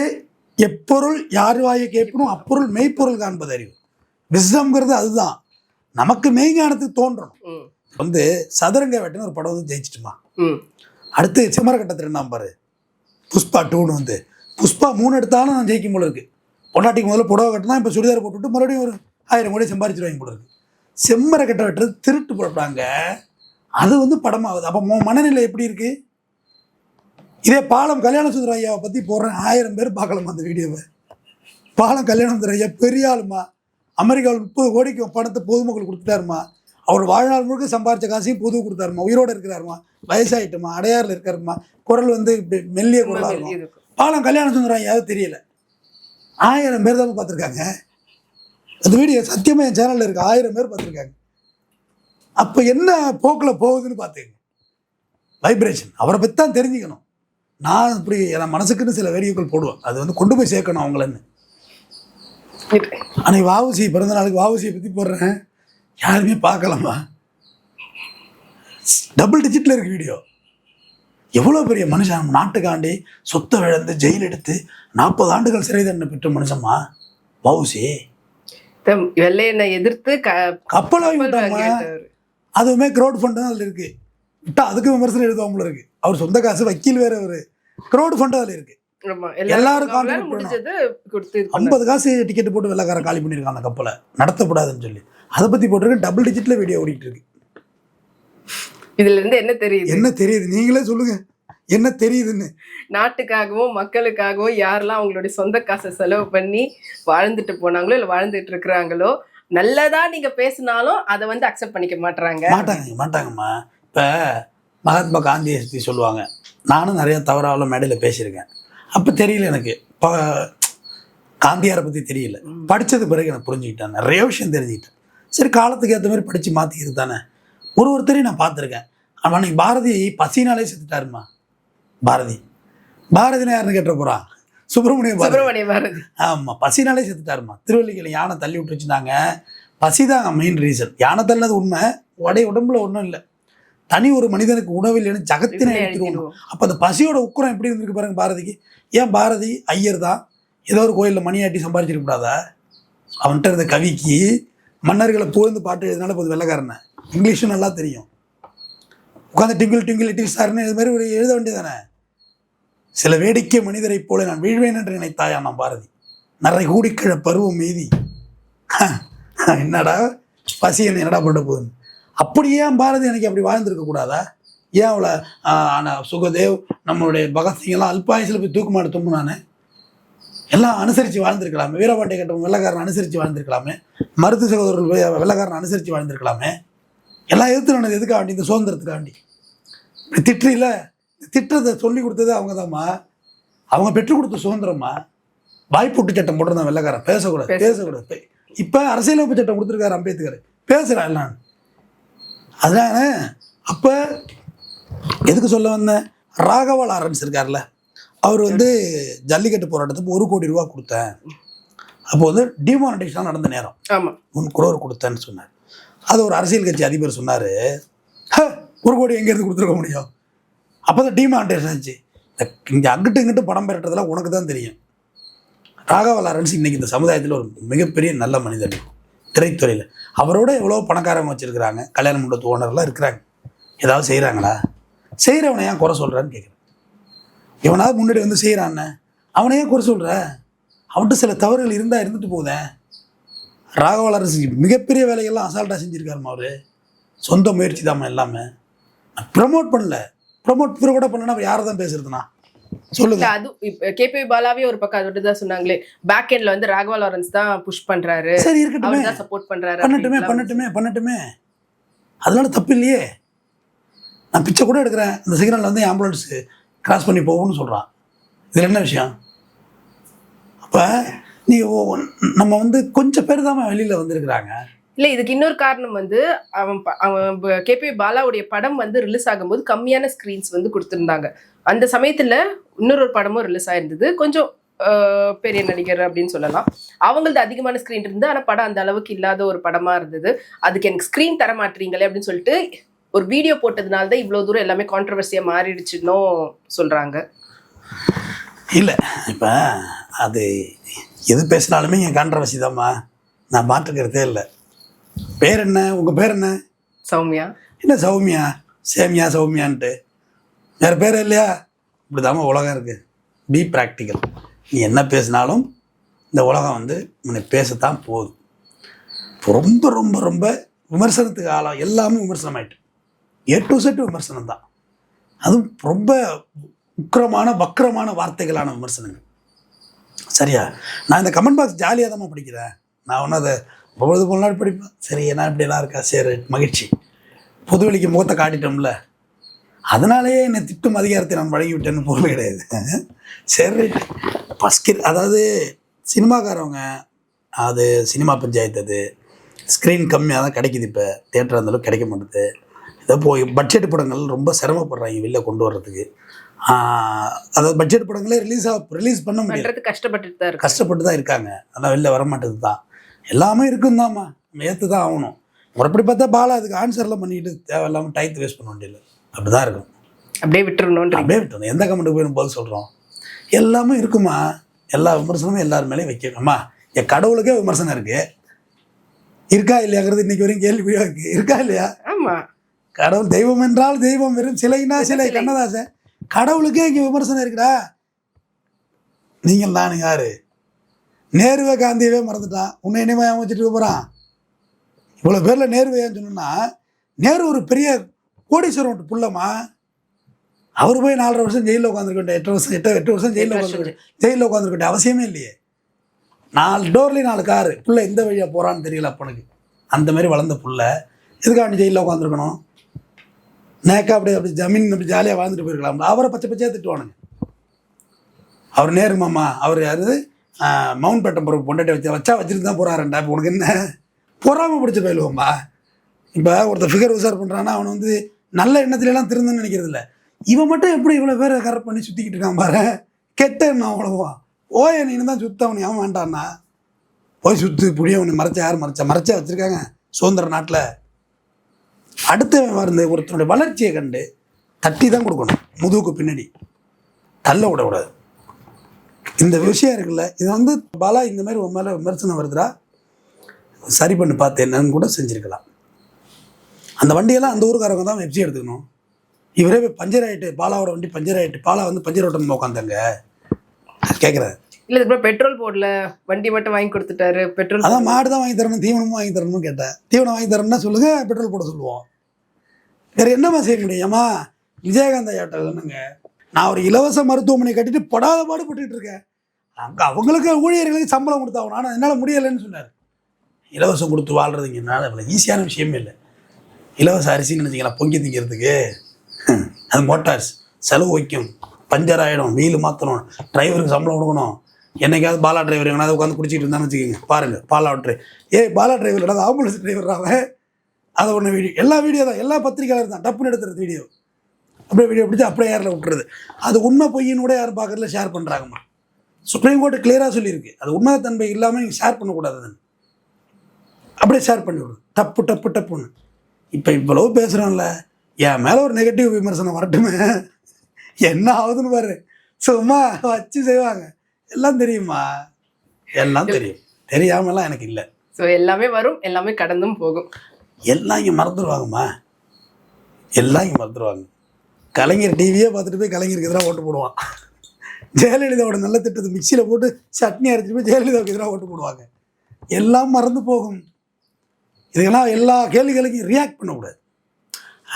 எப்பொருள் யார் வாயை கேட்கணும் அப்பொருள் மெய்ப்பொருள் காண்பது அறிவு. விஸ்டம்ங்கிறது அதுதான், நமக்கு மெய்ஞானத்துக்கு தோன்றணும். சதுரங்க வேட்டைன்னு ஒரு படம் ஜெயிச்சிட்டுமா. அடுத்து சிம்மரக்கட்டத்தில் என்ன பாரு, புஷ்பா 2ன்னு புஷ்பா 3 எடுத்தாலும் நான் ஜெயிக்கும் போல இருக்கு. பொண்டாட்டிக்கு முதல்ல புடவை கட்டினா இப்போ சுடிதார் போட்டுவிட்டு மறுபடியும் ஒரு 1000 கோடி சம்பாதிச்சிருவாங்க போல இருக்கு. செம்மரக்கட்டை வெட்டுறது திருட்டு போடுறாங்க, அது படமாகுது. அப்போ மனநிலை எப்படி இருக்கு? இதே பாலம் கல்யாணசுந்தர ஐயாவை பற்றி போடுறேன், 1000 பேர் பார்க்கலாமா அந்த வீடியோவை. பாலம் கல்யாணசுந்தர ஐயா பெரிய ஆளுமா, அமெரிக்காவில் 30 கோடிக்கு பணத்தை பொதுமக்கள் கொடுத்துட்டாருமா. அவர் வாழ்நாள் முழுக்க சம்பாரித்த காசையும் பொது கொடுத்தாருமா. உயிரோடு இருக்கிறாருமா, வயசாகிட்டுமா, அடையாறில் இருக்காருமா, குரல் மெல்லிய குரலாக இருக்கும். பாலம் கல்யாணசுந்தர ஐயாவது தெரியல, 1000 பேர் தான் பார்த்துருக்காங்க. அந்த வீடியோ சத்தியமாக என் சேனலில் இருக்குது, 1000 பேர் பார்த்துருக்காங்க. அப்போ என்ன போக்கில் போகுதுன்னு பார்த்துங்க. வைப்ரேஷன் அவரை பற்றி தான் தெரிஞ்சுக்கணும். நான் இப்படி என் மனசுக்குன்னு சில வீடியோக்கள் போடுவேன், அது கொண்டு போய் சேர்க்கணும் அவங்களன்னு. அன்னைக்கு வாவுசி பிறந்த நாளுக்கு வாவுசியை பற்றி போடுறேன், யாருமே பார்க்கலாமா? டபுள் டிஜிட்டில் இருக்குது வீடியோ. எவ்வளோ பெரிய மனுஷன், நாட்டுக்காண்டி சொத்தை இழந்து ஜெயில் எடுத்து 40 ஆண்டுகள் சிறை தண்டனை பெற்ற மனுஷம்மா வவுசி. வெள்ளையனை எதிர்த்து கப்பல் வாங்கி விட்டாமா. அதுவுமே க்ரௌட் ஃபண்டு தான் அதில் இருக்குது. விட்டா அதுக்கு விமர்சனம் எழுதுவாங்கள இருக்குது. அவர் சொந்த காசு, வக்கீல் வேற, ஒரு க்ரௌட் ஃபண்டு அதில் இருக்குது. எல்லாரும் கான்ட்ரிபியூட் பண்ணணும். 50 காசு டிக்கெட் போட்டு வெள்ளைக்காரன் காலி பண்ணியிருக்காங்க அந்த கப்பலை, நடத்தக்கூடாதுன்னு சொல்லி. அதை பற்றி போட்டிருக்கு, டபுள் டிஜிட்டில் வீடியோ ஓடிட்டு இருக்கு. இதுல இருந்து என்ன தெரியுது? என்ன தெரியுது நீங்களே சொல்லுங்க, என்ன தெரியுதுன்னு. நாட்டுக்காகவும் மக்களுக்காகவும் யாரெல்லாம் அவங்களுடைய சொந்த காசை செலவு பண்ணி வாழ்ந்துட்டு போனாங்களோ இல்லை வாழ்ந்துட்டு இருக்கிறாங்களோ, நல்லதா நீங்க பேசினாலும் அதை அக்செப்ட் பண்ணிக்க மாட்டாங்கம்மா. இப்போ மகாத்மா காந்தியை பற்றி சொல்லுவாங்க, நானும் நிறைய தவறாக மேடையில் பேசியிருக்கேன். அப்போ தெரியல எனக்கு, இப்போ காந்தியாரை பற்றி தெரியல. படித்தது பிறகு எனக்கு புரிஞ்சுக்கிட்டேன், நிறைய விஷயம் தெரிஞ்சுக்கிட்டேன். சரி, காலத்துக்கு ஏற்ற மாதிரி படித்து மாற்றிக்கிறது தானே. ஒருத்தரையும் நான் பார்த்துருக்கேன். ஆனால் அன்னைக்கு பாரதி பசினாலே செத்துட்டாருமா. பாரதினா யாருன்னு கேட்ட போகிறான், சுப்பிரமணிய பாரதி. ஆமாம், பசினாலே செத்துட்டாருமா. திருவள்ளிக்கலை யானை தள்ளி விட்டு வச்சுட்டாங்க, பசி தான் மெயின் ரீசன். யானை தள்ளது உண்மை, உடம்புல ஒன்றும் இல்லை. தனி ஒரு மனிதனுக்கு உணவு இல்லைன்னு ஜகத்தினை எடுத்துருவோம். அப்போ அந்த பசியோட உக்குரம் எப்படி இருந்திருக்கு பாருங்க பாரதிக்கு. ஏன் பாரதி ஐயர் தான், ஏதோ ஒரு கோயிலில் மணியாட்டி சம்பாதிச்சிருக்கூடாதா? அவன்கிட்ட இருந்த கவிக்கு மன்னர்களை புகழ்ந்து பாட்டு எழுதினால போது வெள்ளைக்காரனை, இங்கிலீஷும் நல்லா தெரியும். உட்காந்து டிங்கிள் டிங்கிள் லிட்டில் ஸ்டார்னு இது மாதிரி ஒரு எழுத வேண்டியதானே. சில வேடிக்கை மனிதரை போல நான் வீழ்வேன் என்று நினைத்தாயா நான் பாரதி. நிறைய கூடிக்கிழ பருவம் மீதி என்னடா பசி என்ன என்னடா பண்ண போகுதுன்னு. அப்படியே பாரதி எனக்கு அப்படி வாழ்ந்துருக்க கூடாதா? ஏன் அவளை சுகதேவ், நம்மளுடைய பகத்சிங்கெல்லாம் அல்பாயுசில் போய் தூக்கு மாடு தும்புனானே, எல்லாம் அனுசரித்து வாழ்ந்துருக்கலாமே. வீரபாண்டிய கட்டம் வெள்ளைக்காரன் அனுசரித்து வாழ்ந்துருக்கலாமே, மருது சகோதரர்கள் வெள்ளைக்காரன் அனுசரித்து வாழ்ந்துருக்கலாமே. எல்லாம் எதிர்த்து எதுக்காண்டி? இந்த சுதந்திரத்துக்காண்டி. இப்படி திட்டுறீல, திட்டத்தை சொல்லி கொடுத்தது அவங்க தான்மா, அவங்க பெற்றுக் கொடுத்த சுதந்திரமா. வாய்ப்பூட்டு சட்டம் போட்டிருந்தான் வெள்ளைக்காரன், பேசக்கூடாது. இப்போ அரசியலமைப்பு சட்டம் கொடுத்துருக்காரு அம்பேத்கர், பேசுகிறான் எல்லாம். அதனால அப்போ எதுக்கு சொல்ல வந்தேன், ராகவா லாரன்ஸ் இருக்கார்ல, அவர் ஜல்லிக்கட்டு போராட்டத்துக்கு 1 கோடி ரூபா கொடுத்தேன். அப்போ டிமானிட்டேஷன் நடந்த நேரம், 1 crore கொடுத்தேன்னு சொன்னார். அது ஒரு அரசியல் கட்சி அதிபர் சொன்னார், 1 கோடி எங்கேருந்து கொடுத்துருக்க முடியும்? அப்போ தான் டிமானிட்டேஷன் ஆச்சு. இங்கே அங்கிட்டு இங்கிட்டு படம் பெறட்டதெல்லாம் உனக்கு தான் தெரியும். ராகவா லாரன்ஸ் இன்னைக்கு இந்த சமுதாயத்தில் ஒரு மிகப்பெரிய நல்ல மனிதன், திரைத்துறையில். அவரோட எவ்வளோ பணக்காரங்க வச்சுருக்கிறாங்க, கல்யாண மண்டபத்து ஓனர்லாம் இருக்கிறாங்க. ஏதாவது செய்கிறாங்களா? செய்கிறவனை ஏன் குறை சொல்கிறான்னு கேட்குறேன். இவனாவது முன்னாடி செய்கிறான்னு அவனை ஏன் குறை சொல்கிற? அவன்கிட்ட சில தவறுகள் இருந்துட்டு போகுதேன். ராகவா லாரன்ஸ் மிகப்பெரிய வேலைகள்லாம் அசால்ட்டாக செஞ்சுருக்காருமா. அவர் சொந்த முயற்சி தான் எல்லாமே. ப்ரமோட் பண்ணல, ப்ரமோட் கூட பண்ணலன்னா அவர் யாரை தான் பேசுறதுனா? சொல்லுங்க. இல்ல அது கேபி பாலாவே ஒரு பக்கம் அதோட தான் சொன்னாங்களே, பேக் எண்ட்ல வந்து ராகவா லாரன்ஸ் தான் புஷ் பண்றாரு, சரி இருக்கட்டுமே, அவர் தான் சப்போர்ட் பண்றாரு பண்ணட்டுமே அப்படின்லாம் பண்ணட்டுமே பண்ணட்டுமே, அதனால தப்பு இல்லையே. நான் பிச்சை கூட எடுக்கிறேன், இந்த சிக்னலில் வந்து ஆம்புலன்ஸ் கிராஸ் பண்ணி போகும்னு சொல்கிறான். இதில் என்ன விஷயம்? அப்போ நீ நம்ம வந்து கொஞ்சம் பேர் தான் வெளியில் வந்திருக்கிறாங்க. இல்ல இதுக்கு இன்னொரு காரணம் வந்து அவன் கேபி பாலாவுடைய படம் வந்து ரிலீஸ் ஆகும்போது கம்மியான ஸ்கிரீன்ஸ் வந்து கொடுத்திருந்தாங்க. அந்த சமயத்துல இன்னொரு படமும் ரிலீஸ் ஆயிருந்தது, கொஞ்சம் பெரிய நடிகர் அப்படின்னு சொல்லலாம். அவங்களது அதிகமான ஸ்கிரீன் இருந்து, ஆனா படம் அந்த அளவுக்கு இல்லாத ஒரு படமா இருந்தது. அதுக்கு எனக்கு ஸ்கிரீன் தர மாட்டீங்களே அப்படின்னு சொல்லிட்டு ஒரு வீடியோ போட்டதுனால தான் இவ்வளவு தூரம் எல்லாமே கான்ட்ரவர்சியா மாறிடுச்சுன்னு சொல்றாங்க. இல்லை இப்போ அது எது பேசினாலுமே என் கான்ட்ரவர்சி தான்மா, நான் மாற்றுக்கிறதே இல்லை. பேர் என்ன, உங்கள் பேர் என்ன? சௌமியா. என்ன சௌமியா, சேமியா சௌமியான்ட்டு வேறு பேர் இல்லையா? இப்படி தாம்மா உலகம் இருக்குது. B practical. நீ என்ன பேசினாலும் இந்த உலகம் வந்து உன்னை பேசத்தான் போகுது. இப்போ ரொம்ப ரொம்ப ரொம்ப விமர்சனத்துக்கு ஆளாக எல்லாமே விமர்சனம் ஆகிட்டு, ஏ டு செட் விமர்சனம் தான். அதுவும் ரொம்ப உக்கிரமான வக்கரமான வார்த்தைகளான விமர்சனங்கள். சரியா? நான் இந்த கமெண்ட் பாக்ஸ் ஜாலியாக தான் படிக்கிறேன். நான் ஒன்றும் அதை பொழுது போனாலும் படிப்பேன். சரி என்ன இப்படிலாம் இருக்கா, சரி மகிழ்ச்சி, பொதுவெளிக்கு முகத்தை காட்டிட்டோம்ல, அதனாலேயே என்னை திட்டும் அதிகாரத்தை நான் வழங்கி விட்டேன்னு பொருள் கிடையாது. சரி ஃபஸ்ட் அதாவது சினிமாக்காரவங்க அது சினிமா பஞ்சாயத்து, அது ஸ்க்ரீன் கம்மியாக தான் கிடைக்கிது. இப்போ தேட்டர் அந்தளவுக்கு கிடைக்க மாட்டேது. இதை போய் பட்ஜெட் படங்கள் ரொம்ப சிரமப்படுறாங்க வெளில கொண்டு வர்றதுக்கு. அதாவது பட்ஜெட் படங்களே ரிலீஸ் பண்ண முடியாது, கஷ்டப்பட்டு தான் இருக்காங்க. அதெல்லாம் வெளில வர மாட்டேது தான். எல்லாமே இருக்கும் தான்மா, நம்ம ஏற்று தான் ஆகணும். முறைப்படி பார்த்தா பாலா அதுக்கு ஆன்சர்லாம் பண்ணிக்கிட்டு தேவையில்லாமல் டைத்து வேஸ்ட் பண்ண வேண்டியது அப்படி தான் இருக்கும். அப்படியே விட்டுருணும், அப்படியே விட்டுருணும். எந்த கமெண்ட்டுக்கு போய் பதில் சொல்கிறோம்? எல்லாமே இருக்குமா, எல்லா விமர்சனமும் எல்லார் மேலேயும் வைக்கணுமா? என் கடவுளுக்கே விமர்சனம் இருக்குது, இருக்கா இல்லையாங்கிறது இன்னைக்கு வரைக்கும் கேள்வியாக இருக்குது. இருக்கா இல்லையா? ஆமாம். கடவுள் தெய்வம் என்றால் தெய்வம், வெறும் சிலைனா சிலை. கண்ணதாசன் கடவுளுக்கே இங்கே விமர்சனம் இருக்குடா. நீங்கள் நான் யாரு? நேருவே காந்தியவே மறந்துட்டான், உன்னை இனிமே அமைச்சிட்டு போகிறான். இவ்வளோ பேரில் நேருவேன்னு சொன்னோன்னா, நேரு ஒரு பெரிய கோடீஸ்வரன் புள்ளமா. அவர் போய் 4.5 வருஷம் ஜெயிலில் உட்காந்துருக்கேன், 8 வருஷம் ஜெயிலில் உட்காந்துருக்கேன் அவசியமே இல்லையே. 4 டோர்லேயும் 4 காரு, புள்ள எந்த வழியாக போகிறான்னு தெரியல அப்பனுக்கு. அந்த மாதிரி வளர்ந்த புள்ள எதுக்காண்டி ஜெயிலில் உட்காந்துருக்கணும்? நேக்கா அப்படி ஜமீன் அப்படி ஜாலியாக வாழ்ந்துட்டு போயிருக்கலாம். அவரை பச்சை பச்சையாக திட்டுவானுங்க. அவர் நேரு மாமா, அவர் யாரு மவுண்ட் பேட்டம் பொறுப்பு பொண்டாட்டி வச்சுட்டு தான் போகிறாருண்டா. இப்போ உனக்கு என்ன பொறாமல் பிடிச்ச போயிடுவோம்மா? இப்போ ஒருத்தர் ஃபிகர் உசார் பண்ணுறான்னா அவனை வந்து நல்ல எண்ணத்துலலாம் திருந்தன்னு நினைக்கிறது இல்லை. இவன் மட்டும் எப்படி இவ்வளோ பேரை கரெக்ட் பண்ணி சுற்றிக்கிட்டு இருக்கான் பாரு, கெட்ட எண்ணம் அவ்வளோவா. ஓய நீனு தான் சுத்த, அவனை அவன் வேண்டான்னா போய் சுற்று புடிய. அவனை யார் மறைச்சா வச்சுருக்காங்க சுதந்திர நாட்டில். அடுத்த வந்து ஒருத்தனுடைய வளர்ச்சியை கண்டு தட்டி தான் கொடுக்கணும், முதுகுக்கு பின்னாடி தள்ள விடக்கூடாது. இந்த விஷயம் இருக்குல்ல, இது வந்து பாலா இந்த மாதிரி உன் மேலே விமர்சனம் வருதுடா, சரி பண்ணி பார்த்து என்னன்னு கூட செஞ்சுருக்கலாம். அந்த வண்டியெல்லாம் அந்த ஊருக்காரங்க தான் வெப்சி எடுத்துக்கணும். இவரே பஞ்சர் ஆகிட்டு, பாலாவோட வண்டி பஞ்சர் ஆகிட்டு, பாலா வந்து பஞ்சர் ஓட்டம் உட்காந்தாங்க கேட்குறாரு. இல்லை இதுக்கு பெட்ரோல் போடல, வண்டி மட்டும் வாங்கி கொடுத்துட்டாரு. பெட்ரோல் அதான் மாடு தான் வாங்கி தரணும், தீவனமும் வாங்கி தரணும்னு கேட்டேன். தீவனம் வாங்கி தரணும்னா சொல்லுங்கள், பெட்ரோல் போட சொல்லுவோம். வேறு என்னம்மா செய்ய முடியுமா? விஜயகாந்த் ஐயாட்ட இல்லைங்க, நான் ஒரு இலவச மருத்துவமனை கட்டிட்டு படாத பாடுபட்டுக்கிட்டு இருக்கேன். அங்கே அவங்களுக்கு ஊழியர்களுக்கு சம்பளம் கொடுத்தாகணும், ஆனால் என்னால் முடியலைன்னு சொன்னார். இலவசம் கொடுத்து வாழ்கிறதுங்க என்னால் அவ்வளோ ஈஸியான விஷயமே இல்லை. இலவச அரிசின்னு நினச்சிங்களா பொங்கி திங்கிறதுக்கு? அது மோட்டார்ஸ் செலவு வைக்கும், பஞ்சர் ஆகிடும், வீல் மாற்றணும், டிரைவருக்கு சம்பளம் கொடுக்கணும். என்னைக்காவது பாலா டிரைவர் எங்கேனாவது உட்காந்து குடிச்சிட்டு இருந்தான்னு வச்சுக்கோங்க, பாருங்கள் பாலா டிரைவர். பாலா டிரைவர் இல்லாத ஆம்புலன்ஸ் டிரைவர் அவன். அதை ஒன்று வீடியோ, எல்லா வீடியோ தான், எல்லா பத்திரிக்கையாளர் தான் டப்புன்னு எடுத்துறது வீடியோ. அப்படியே வீடியோ பிடிச்சி அப்படியே ஏரில் விட்டுறது. அது உண்மை பொய்யின்னு கூட யாரும் பார்க்கறதுல ஷேர் பண்ணுறாங்கம்மா. சுப்ரீம் கோர்ட்டு கிளியராக சொல்லியிருக்கு, அது உண்மை தன்மை இல்லாமல் நீங்கள் ஷேர் பண்ணக்கூடாதுன்னு. அப்படியே ஷேர் பண்ணி விடுறது, டப்பு டப்பு டப்புன்னு. இப்போ இவ்வளவு பேசுகிறோம்ல, என் மேலே ஒரு நெகட்டிவ் விமர்சனம் வரட்டுமே, என்ன ஆகுதுன்னு பாரு. சும்மா வச்சு செய்வாங்க. எல்லாம் தெரியுமா, எல்லாம் தெரியும், தெரியாமலாம் எனக்கு இல்லை. ஸோ எல்லாமே வரும், எல்லாமே கடந்தும் போகும். எல்லாம் இங்கே மறந்துடுவாங்கம்மா, எல்லாம் இங்கே மறந்துடுவாங்க. கலைஞர் டிவியே பார்த்துட்டு போய் கலைஞருக்கு எதிராக ஓட்டு போடுவான். ஜெயலலிதாவோட நல்ல திட்டத்தை மிக்சியில் போட்டு சட்னி அரைச்சிட்டு போய் ஜெயலலிதாவுக்கு எதிராக ஓட்டு போடுவாங்க. எல்லாம் மறந்து போகும். இதுக்கெல்லாம் எல்லா கேள்விகளுக்கும் ரியாக்ட் பண்ணக்கூடாது.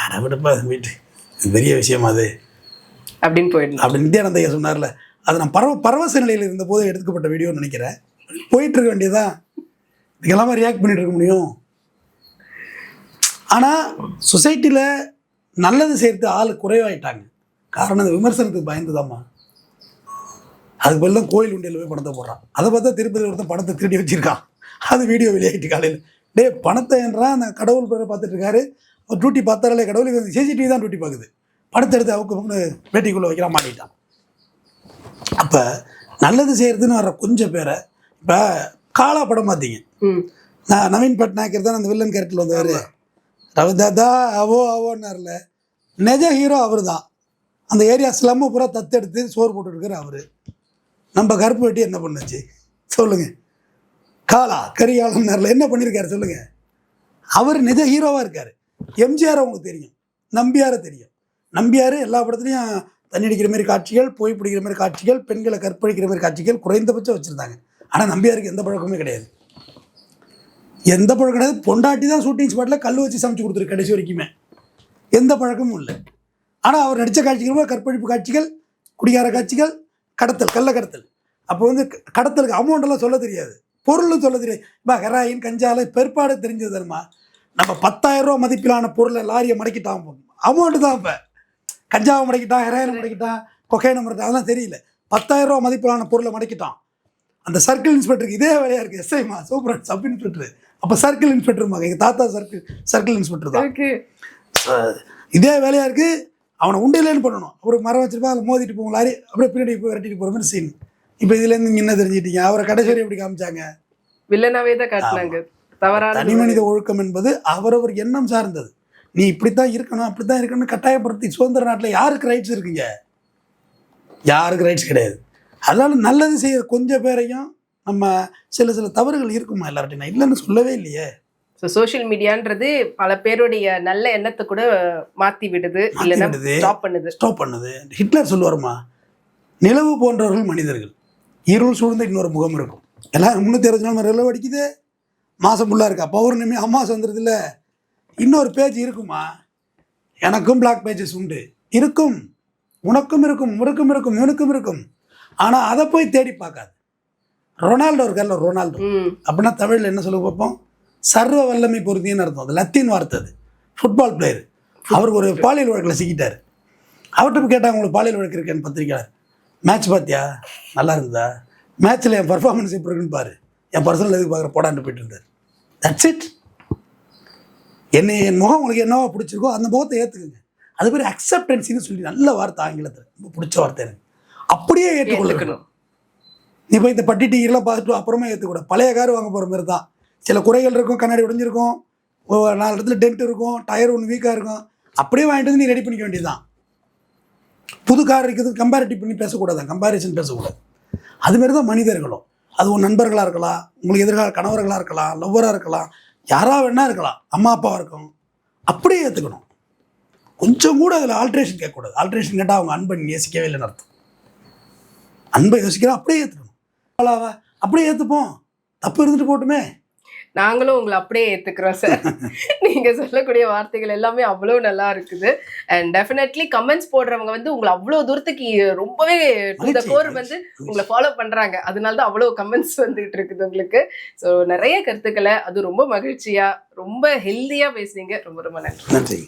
ஆனால் விடுப்பா வீட்டு, இது பெரிய விஷயமா அது. அப்படின்னு போயிடணும். அப்படி நித்யானந்த ஐயா சொன்னார்ல, அது நான் பரவச நிலையில் இருந்த போது எடுத்துக்கப்பட்ட வீடியோன்னு நினைக்கிறேன். போயிட்டு இருக்க வேண்டியதான், இதுக்கெல்லாமா ரியாக்ட் பண்ணிட்டு இருக்க முடியும்? ஆனால் சொசைட்டியில் நல்லது செய்கிறது ஆள் குறைவாயிட்டாங்க. காரணம் இந்த விமர்சனத்துக்கு பயந்துதாம்மா. அதுக்கு பதில் தான் கோயில் உண்டியில் போய் பணத்தை போடுறான். அதை பார்த்தா திருப்பதி ஒருத்தன் பணத்தை திருடி வச்சிருக்கான். அது வீடியோ வெளியாகிட்டு காலையில். பணத்தை என்றால் அந்த கடவுள் பேரை பார்த்துட்டு இருக்காரு. அவர் டியூட்டி பார்த்தாலே கடவுள் சிசிடிவி தான் டியூட்டி பார்க்குது. பணத்தை எடுத்து அவுக்கு வேட்டிக்குள்ளே வைக்கிறான், மாட்டிட்டான். அப்போ நல்லது செய்கிறதுன்னு வர்ற கொஞ்சம் பேரை இப்போ காலா படம் பார்த்தீங்க. நான் நவீன் பட்நாயக்கர் தான் அந்த வில்லன் கேரக்டரில் வந்தவர். ரவிதாதா அவோன்னார்ல, நிஜ ஹீரோ அவர் தான். அந்த ஏரியா ஸ்லம்மை பூரா தத்தெடுத்து சோறு போட்டுருக்காரு அவர். நம்ம கருப்பு வெட்டி என்ன பண்ணுச்சு சொல்லுங்கள்? காலா கரிகாலன்னார்ல என்ன பண்ணியிருக்காரு சொல்லுங்கள்? அவர் நிஜ ஹீரோவாக இருக்கார். எம்ஜிஆர் அவங்களுக்கு தெரியும், நம்பியாரை தெரியும். நம்பியார் எல்லா படத்துலையும் தண்ணி அடிக்கிற மாதிரி காட்சிகள், போய் பிடிக்கிற மாதிரி காட்சிகள், பெண்களை கற்பழிக்கிற மாதிரி காட்சிகள் குறைந்தபட்சம் வச்சுருந்தாங்க. ஆனால் நம்பியாருக்கு எந்த பழக்கமே கிடையாது. எந்த பழக்கம் கிடையாது. பொண்டாட்டி தான் ஷூட்டிங் ஸ்பாட்டில் கல் வச்சு சமைச்சு கொடுத்துரு கடைசி வரைக்குமே. எந்த பழக்கமும் இல்லை. ஆனால் அவர் நடித்த காட்சிகள் கற்பழிப்பு காட்சிகள், குடிகார காட்சிகள், கடத்தல், கள்ள கடத்தல். அப்போ வந்து கடத்தலுக்கு அமௌண்ட்டெல்லாம் சொல்ல தெரியாது, பொருளும் சொல்ல தெரியாது. இப்போ ஹெராயின் கஞ்சாலை பெருப்பாடு தெரிஞ்சது தருமா? நம்ம 10,000 ரூபா மதிப்பிலான பொருளை லாரியை மடக்கிட்டான், அமௌண்ட்டு தான். இப்போ கஞ்சாவை மடக்கிட்டான், ஹெராயினை மடக்கிட்டான், கொக்கைனை மடக்கிட்டான், அதெல்லாம் தெரியல. 10,000 ரூபா மதிப்பிலான பொருளை மடக்கிட்டான். அந்த சர்க்கிள் இன்ஸ்பெக்டருக்கு இதே வேலையாக இருக்குது. எஸ்ஐமா சூப்பர் சப் இன்ஸ்பெக்டர். அப்போ சர்க்கிள் இன்ஸ்பெக்டருமாங்க, எங்கள் தாத்தா சர்க்கிள் இன்ஸ்பெக்டர் தான். இதே வேலையாக இருக்குது. அவனை உண்டிலேன்னு பண்ணணும். ஒரு மரம் வச்சிருப்பா, அதில் மோதிட்டு போவோம் லாரி, அப்படியே பின்னாடி போய் விரட்டிட்டு போகிற மாதிரி சீன். இப்போ இதுலேருந்து நீங்கள் என்ன தெரிஞ்சிட்டீங்க? அவரை கடைசி வரை எப்படி காமிச்சாங்க? வில்லனாவே தான் காட்டினாங்க. தவறான தனி மனித ஒழுக்கம் என்பது அவரவர் எண்ணம் சார்ந்தது. நீ இப்படித்தான் இருக்கணும், அப்படித்தான் இருக்கணும்னு கட்டாயப்படுத்தி சுதந்திர நாட்டில் யாருக்கு ரைட்ஸ் இருக்குங்க? யாருக்கு ரைட்ஸ் கிடையாது. அதனால நல்லது செய்ய கொஞ்சம் பேரையும் நம்ம சில தவறுகள் இருக்குமா எல்லார்ட்டையும், நான் இல்லைன்னு சொல்லவே இல்லையே. ஸோ சோஷியல் மீடியான்றது பல பேருடைய நல்ல எண்ணத்தை கூட மாற்றி விடுது, இல்லைன்னா ஸ்டாப் பண்ணுது. ஹிட்லர் சொல்லுவாருமா, நிலவு போன்றவர்கள் மனிதர்கள், இருள் சூழ்ந்த இன்னொரு முகம் இருக்கும். எல்லாம் 360 நாள் நிலவு அடிக்குது, மாதம் ஃபுல்லாக இருக்கா, பௌர்ணமி அம்மாசை வந்துடுது இல்லை, இன்னொரு பேஜ் இருக்குமா? எனக்கும் பிளாக் பேஜஸ் உண்டு, இருக்கும், உனக்கும் இருக்கும், முறுக்கும் இருக்கும், இவனுக்கும் இருக்கும். ஆனால் அதை போய் தேடி பார்க்காது. ரொனால்டோ இருக்கார்ல, ரொனால்டோ அப்படின்னா தமிழில் என்ன சொல்ல பார்ப்போம்? சர்வ வல்லமை பொருந்தின்னு அர்த்தம். அது லத்தீன் வார்த்தை. அது ஃபுட்பால் பிளேயர். அவருக்கு ஒரு பாலியல் வழக்கில் சிக்கிட்டார். அவர்கிட்ட கேட்டாங்க, உங்களுக்கு பாலியல் வழக்கு இருக்கேன்னு பத்திரிக்கையாளர். மேட்ச் பார்த்தியா, நல்லா இருந்ததா, மேட்ச்சில் என் பர்ஃபார்மன்ஸ் எப்படி இருக்குன்னு பாரு, என் பர்சனல் எதுக்கு பார்க்குற போடான்னு போயிட்டு இருந்தார். That's it. என் முகம் உங்களுக்கு என்னவோ பிடிச்சிருக்கோ அந்த முகத்தை ஏற்றுக்குங்க. அது மாதிரி அக்செப்டன்ஸின்னு சொல்லி நல்ல வார்த்தை ஆங்கிலத்தில், ரொம்ப பிடிச்ச வார்த்தை எனக்கு. அப்படியே ஏற்றுக்கொள்ளணும். இப்போ இந்த பட்டி டீலாம் பார்த்துட்டு அப்புறமா ஏற்றுக்கூடாது. பழைய கார் வாங்க போகிற மாதிரி தான். சில குறைகள் இருக்கும், கண்ணாடி உடைஞ்சிருக்கும், 4 இடத்துல டென்ட் இருக்கும், டயர் ஒன்று வீக்காக இருக்கும். அப்படியே வாங்கிட்டு வந்து நீ ரெடி பண்ணிக்க வேண்டியதுதான். புது கார் இருக்குது கம்பேரிட்டிவ் பண்ணி பேசக்கூடாது, கம்பேரிசன் பேசக்கூடாது. அதுமாரி தான் மனிதர்களும். அது உன் நண்பர்களாக இருக்கலாம், உங்களுக்கு எதிர்கால கணவர்களாக இருக்கலாம், லவ்வராக இருக்கலாம், யாராக வேணா இருக்கலாம், அம்மா அப்பாவாக இருக்கும். அப்படியே ஏற்றுக்கணும். கொஞ்சம் கூட அதில் ஆல்ட்ரேஷன் கேட்கக்கூடாது. ஆல்ட்ரேஷன் கேட்டால் அவங்க அன்பை நேசிக்கவே இல்லைன்னு அர்த்தம். அன்பை யோசிக்கிறோம், அப்படியே ஏற்றுக்கணும். அப்படியே ஏற்றுப்போம், தப்பு இருந்துட்டு போட்டுமே. நாங்களும் உங்களை அப்படியே ஏற்றுக்கிறோம் சார். நீங்கள் சொல்லக்கூடிய வார்த்தைகள் எல்லாமே அவ்வளோ நல்லா இருக்குது. அண்ட் டெஃபினெட்லி கமெண்ட்ஸ் போடுறவங்க வந்து உங்களை அவ்வளோ தூரத்துக்கு ரொம்பவே இந்த கோர் வந்து உங்களை ஃபாலோ பண்ணுறாங்க. அதனால தான் அவ்வளோ கமெண்ட்ஸ் வந்துகிட்டு இருக்குது உங்களுக்கு. ஸோ நிறைய கருத்துக்களை அது ரொம்ப மகிழ்ச்சியாக ரொம்ப ஹெல்த்தியாக பேசுனீங்க. ரொம்ப ரொம்ப நன்றி.